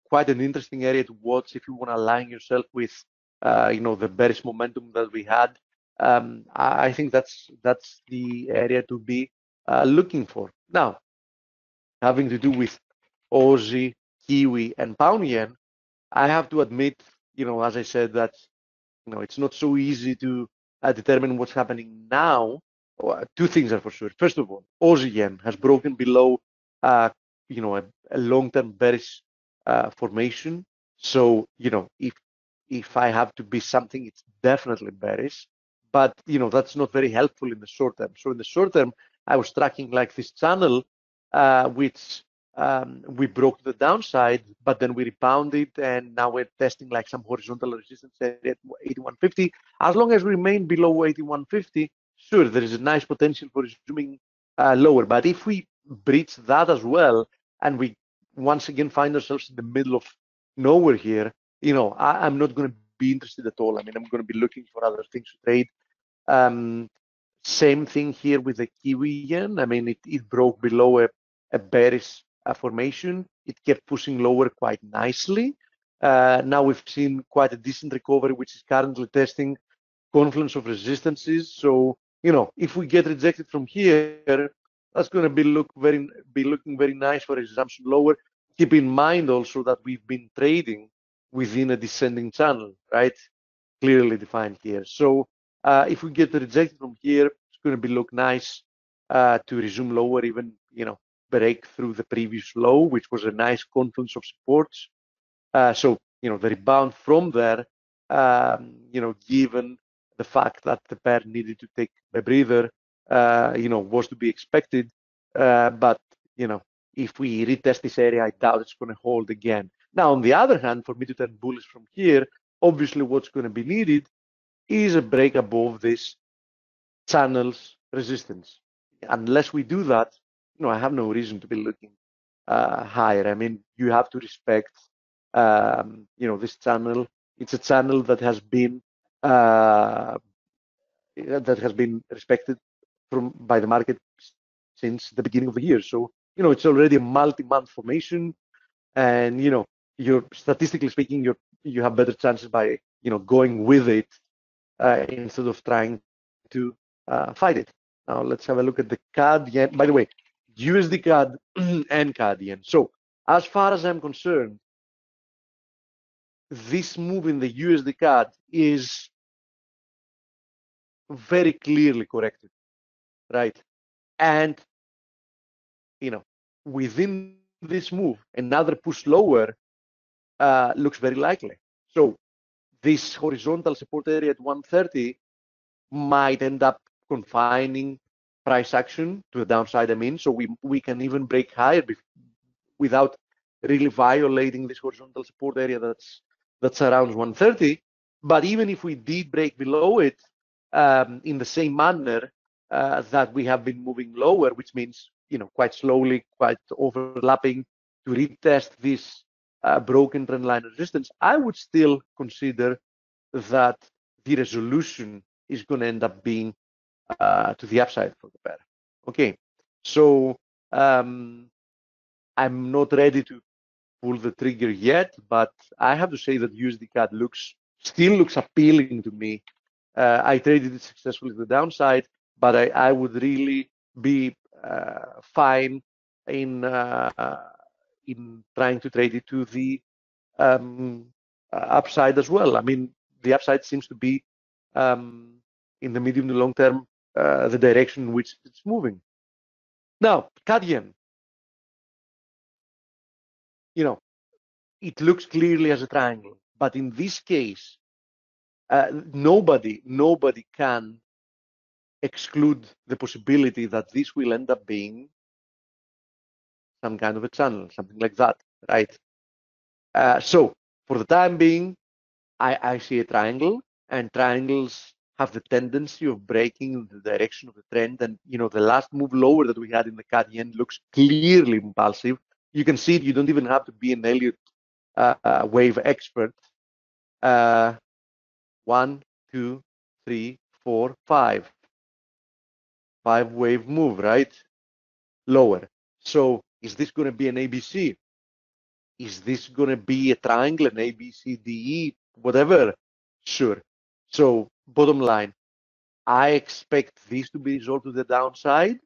quite an interesting area to watch if you want to align yourself with, the bearish momentum that we had. I think that's the area to be looking for. Now, having to do with Aussie, Kiwi, and Pound Yen, I have to admit, as I said, that it's not so easy to determine what's happening now. Two things are for sure. First of all, Aussie yen has broken below, a long-term bearish formation. So, if I have to be something, it's definitely bearish. But, that's not very helpful in the short term. So in the short term, I was tracking like this channel, which we broke the downside, but then we rebounded, and now we're testing like some horizontal resistance area at 81.50. As long as we remain below 81.50, sure, there is a nice potential for resuming lower. But if we breach that as well, and we once again find ourselves in the middle of nowhere here, I'm not going to be interested at all. I mean, I'm going to be looking for other things to trade. Same thing here with the Kiwi yen. I mean, it broke below a bearish formation. It kept pushing lower quite nicely. Now we've seen quite a decent recovery, which is currently testing confluence of resistances. So, if we get rejected from here, that's going to be looking very nice for a resumption lower. Keep in mind also that we've been trading within a descending channel, right? Clearly defined here. So if we get rejected from here, it's going to look nice to resume lower, even, break through the previous low, which was a nice confluence of supports. So, the rebound from there, given the fact that the pair needed to take a breather, was to be expected. But, if we retest this area, I doubt it's going to hold again. Now, on the other hand, for me to turn bullish from here, obviously what's going to be needed is a break above this channel's resistance. Unless we do that, I have no reason to be looking higher. I mean, you have to respect, this channel. It's a channel that has been respected by the market since the beginning of the year. So, it's already a multi-month formation, and you're statistically speaking, you have better chances by going with it instead of trying to fight it. Now let's have a look at the CAD yen. By the way, USD CAD and CAD yen. So as far as I'm concerned, this move in the USD CAD is very clearly corrected, right? And within this move, another push lower looks very likely. So this horizontal support area at 130 might end up confining price action to the downside. I mean, so we can even break higher without really violating this horizontal support area that's around 130. But even if we did break below it in the same manner that we have been moving lower, which means quite slowly, quite overlapping to retest this broken trend line resistance, I would still consider that the resolution is going to end up being to the upside for the pair. Okay, so I'm not ready to pull the trigger yet, but I have to say that USD CAD still looks appealing to me. I traded it successfully to the downside, but I would really be fine in trying to trade it to the upside as well. I mean, the upside seems to be in the medium to long term the direction in which it's moving. Now, CAD yen, you know, it looks clearly as a triangle, but in this case, nobody can exclude the possibility that this will end up being some kind of a channel, something like that, right? So for the time being, I see a triangle, and triangles have the tendency of breaking in the direction of the trend. And the last move lower that we had in the CAD yen looks clearly impulsive. You can see it. You don't even have to be an Elliott wave expert. 1, 2, 3, 4, 5. 5-wave move, right? Lower. So is this going to be an ABC? Is this going to be a triangle, an A, B, C, D, E, whatever? Sure. So bottom line, I expect this to be resolved to the downside,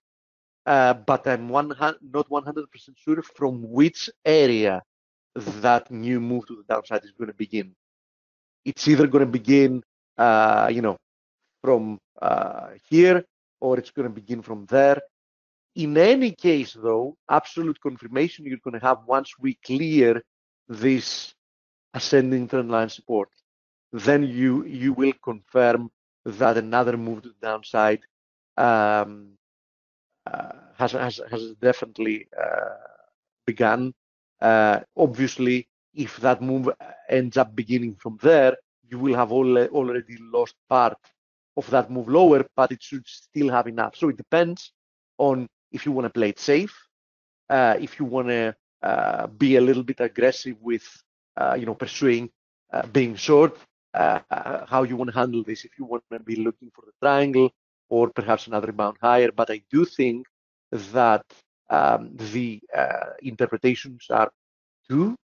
but I'm not 100% sure from which area that new move to the downside is going to begin. It's either going to begin, from here, or it's going to begin from there. In any case, though, absolute confirmation you're going to have once we clear this ascending trend line support. Then you will confirm that another move to the downside has definitely begun. Obviously, if that move ends up beginning from there, you will have already lost part of that move lower, but it should still have enough. So it depends on if you want to play it safe, if you want to be a little bit aggressive with, pursuing being short, how you want to handle this, if you want to be looking for the triangle or perhaps another rebound higher. But I do think that the interpretations are two,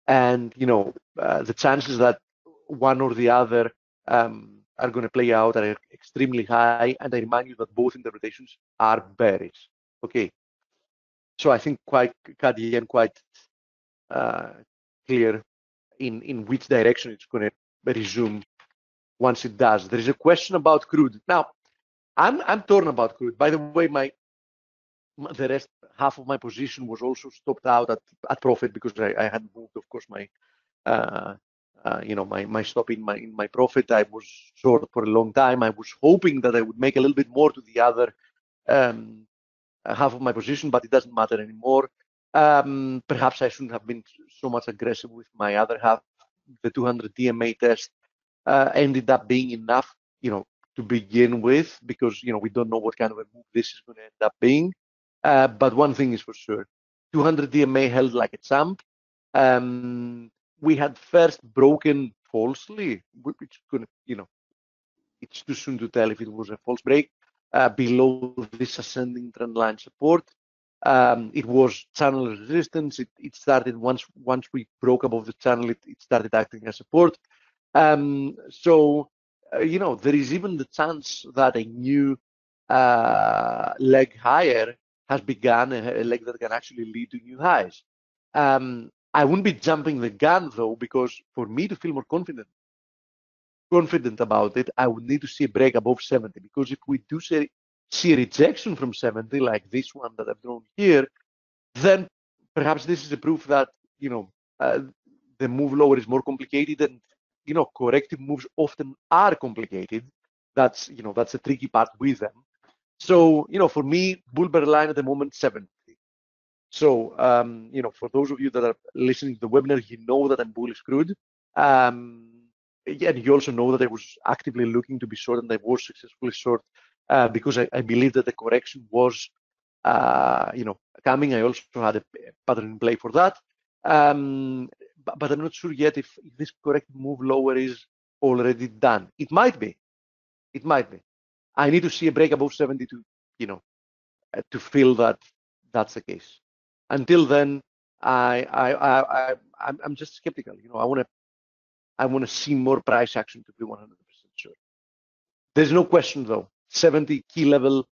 and the chances that one or the other are going to play out are extremely high. And I remind you that both interpretations are bearish. Okay, so I think quite clear in which direction it's going to resume once it does. There is a question about crude. Now, I'm torn about crude. By the way, the rest half of my position was also stopped out at profit because I had moved, of course, my my stop in my profit. I was short for a long time. I was hoping that I would make a little bit more to the other half of my position, but it doesn't matter anymore. Perhaps I shouldn't have been so much aggressive with my other half. The 200 DMA test ended up being enough, to begin with, because we don't know what kind of a move this is going to end up being. But one thing is for sure, 200 DMA held like a champ. We had first broken falsely, which could, it's too soon to tell if it was a false break, below this ascending trend line support. It was channel resistance. It started once we broke above the channel, it started acting as support. So there is even the chance that a new leg higher has begun, a leg that can actually lead to new highs. I wouldn't be jumping the gun, though, because for me to feel more confident about it, I would need to see a break above 70. Because if we do see a rejection from 70, like this one that I've drawn here, then perhaps this is a proof that the move lower is more complicated, and corrective moves often are complicated. That's a tricky part with them. So for me, bull bear line at the moment 70. So for those of you that are listening to the webinar, you know that I'm bullish crude. And you also know that I was actively looking to be short, and I was successfully short because I believe that the correction was coming. I also had a pattern in play for that. But I'm not sure yet if this corrective move lower is already done. It might be. It might be. I need to see a break above 70 to feel that that's the case. Until then, I'm just skeptical. I want to see more price action to be 100% sure. There's no question, though. 70 key level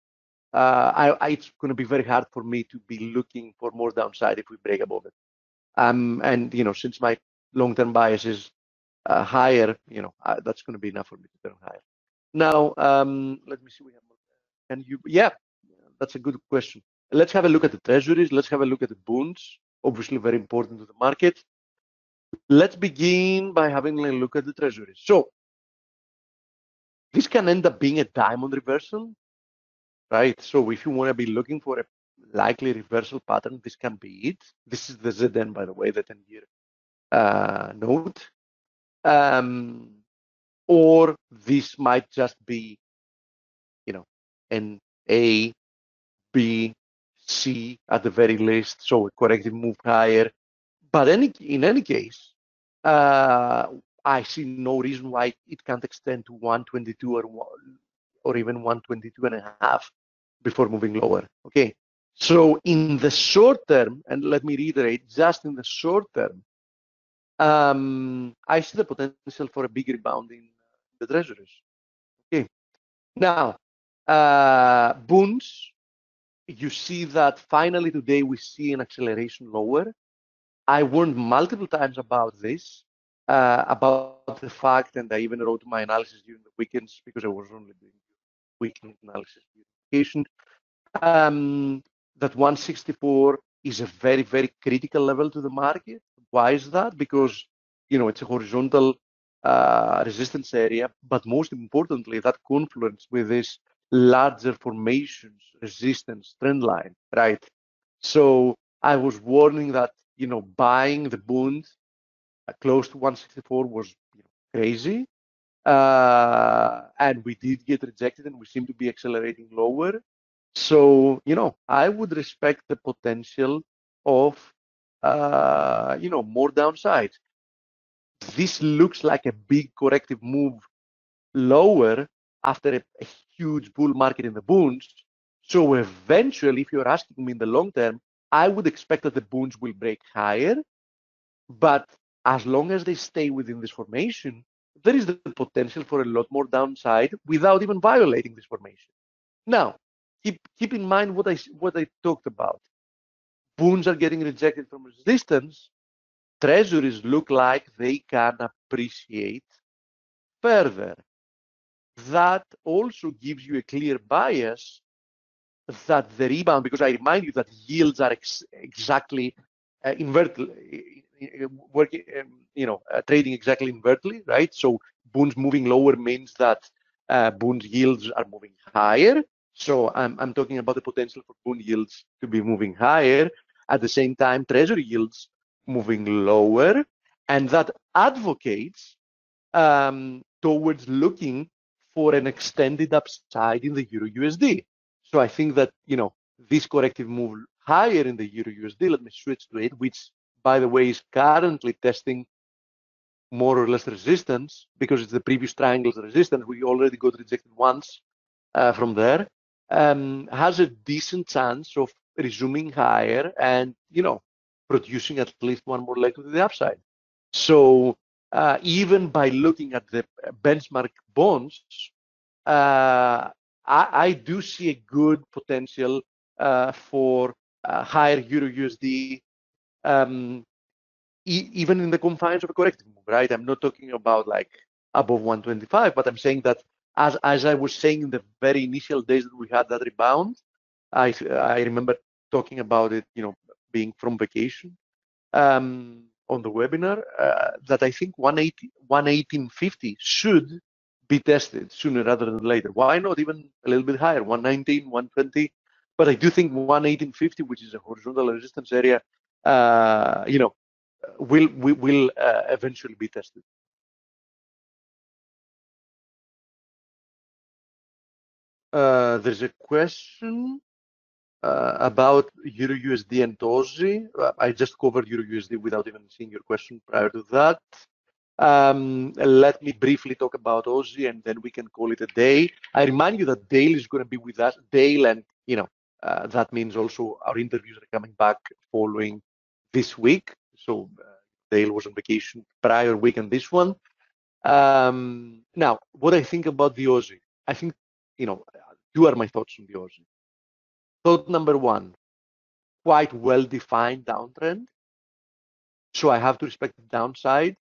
it's going to be very hard for me to be looking for more downside if we break above it. And since my long-term bias is higher, that's going to be enough for me to turn higher. Now, let me see. We have more. Can you? Yeah, that's a good question. Let's have a look at the treasuries. Let's have a look at the bonds. Obviously, very important to the market. Let's begin by having a look at the treasuries. So this can end up being a diamond reversal, right? So if you want to be looking for a likely reversal pattern, this can be it. This is the ZN, by the way, the 10-year note. Or this might just be, an A, B, C at the very least, so a corrective move higher. But in any case, I see no reason why it can't extend to 122 or even 122 and a half before moving lower. Okay, so in the short term, and let me reiterate, just in the short term, I see the potential for a big rebound in the treasuries. Okay, now bonds, you see that finally today we see an acceleration lower. I warned multiple times about this, about the fact, and I even wrote my analysis during the weekends because I was only doing weekend analysis during vacation, that 164 is a very, very critical level to the market. Why is that? Because, it's a horizontal resistance area, but most importantly, that confluence with this larger formations, resistance, trend line, right? So I was warning that, buying the bond close to 164 was crazy. And we did get rejected and we seem to be accelerating lower. So, I would respect the potential of, more downside. This looks like a big corrective move lower after a huge bull market in the bonds. So eventually, if you're asking me in the long term, I would expect that the bonds will break higher. But as long as they stay within this formation, there is the potential for a lot more downside without even violating this formation. Now, keep in mind what I talked about. Bonds are getting rejected from resistance. Treasuries look like they can appreciate further. That also gives you a clear bias that the rebound, because I remind you that yields are exactly working, trading exactly invertly, right? So bonds moving lower means that bond yields are moving higher. So I'm talking about the potential for bond yields to be moving higher. At the same time, treasury yields moving lower, and that advocates towards looking for an extended upside in the Euro USD. So I think that, this corrective move higher in the Euro USD, let me switch to it, which, by the way, is currently testing more or less resistance because it's the previous triangle's resistance. We already got rejected once from there. Has a decent chance of resuming higher and, producing at least one more leg to the upside. So even by looking at the benchmark bonds, I do see a good potential for higher Euro USD, even in the confines of a corrective move, right? I'm not talking about like above 125, but I'm saying that as I was saying in the very initial days that we had that rebound, I remember talking about it, being from vacation on the webinar, that I think 118.50 should be tested sooner rather than later. Why not even a little bit higher, 119, 120? But I do think 118.50, which is a horizontal resistance area, will eventually be tested. There's a question about Euro USD and Aussie. I just covered Euro USD without even seeing your question prior to that. Let me briefly talk about Aussie and then we can call it a day. I remind you that Dale is going to be with us. Dale, and that means also our interviews are coming back following this week. So Dale was on vacation prior week and this one. Now, what I think about the Aussie, I think, two are my thoughts on the Aussie. thought number one, quite well-defined downtrend. So I have to respect the downside.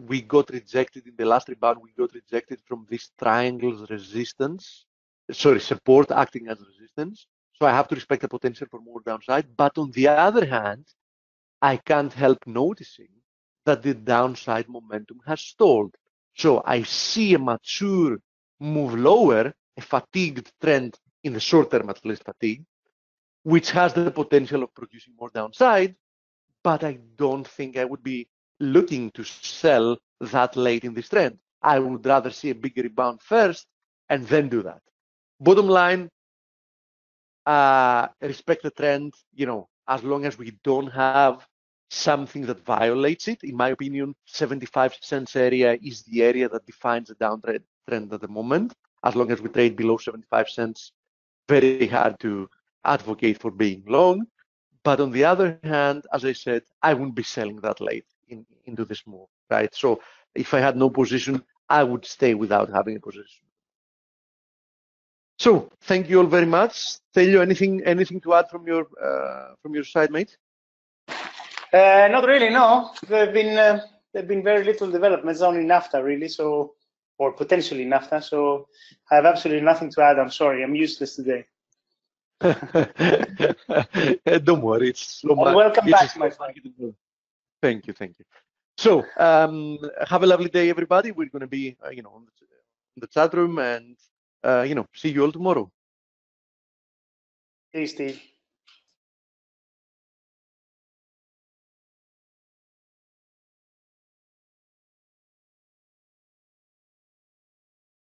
We got rejected in the last rebound. We got rejected from this triangle's resistance, support acting as resistance. So I have to respect the potential for more downside. But on the other hand, I can't help noticing that the downside momentum has stalled. So I see a mature move lower, a fatigued trend in the short term, at least fatigue, which has the potential of producing more downside, but I don't think I would be looking to sell that late in this trend. I would rather see a big rebound first and then do that. Bottom line, respect the trend, as long as we don't have something that violates it. In my opinion, 75 cents area is the area that defines the downtrend trend at the moment. As long as we trade below 75 cents, very hard to advocate for being long. But on the other hand, as I said, I wouldn't be selling that late into this move, right? So if I had no position, I would stay without having a position. So thank you all very much. Telio, anything to add from your side, mate? Not really, no. There've been very little developments only NAFTA, really, so, or potentially NAFTA. So I have absolutely nothing to add. I'm sorry, I'm useless today. Don't worry, it's slow market. Welcome back, my friend. Thank you. So have a lovely day, everybody. We're going to be, on the chat room, and see you all tomorrow. Hey, Steve.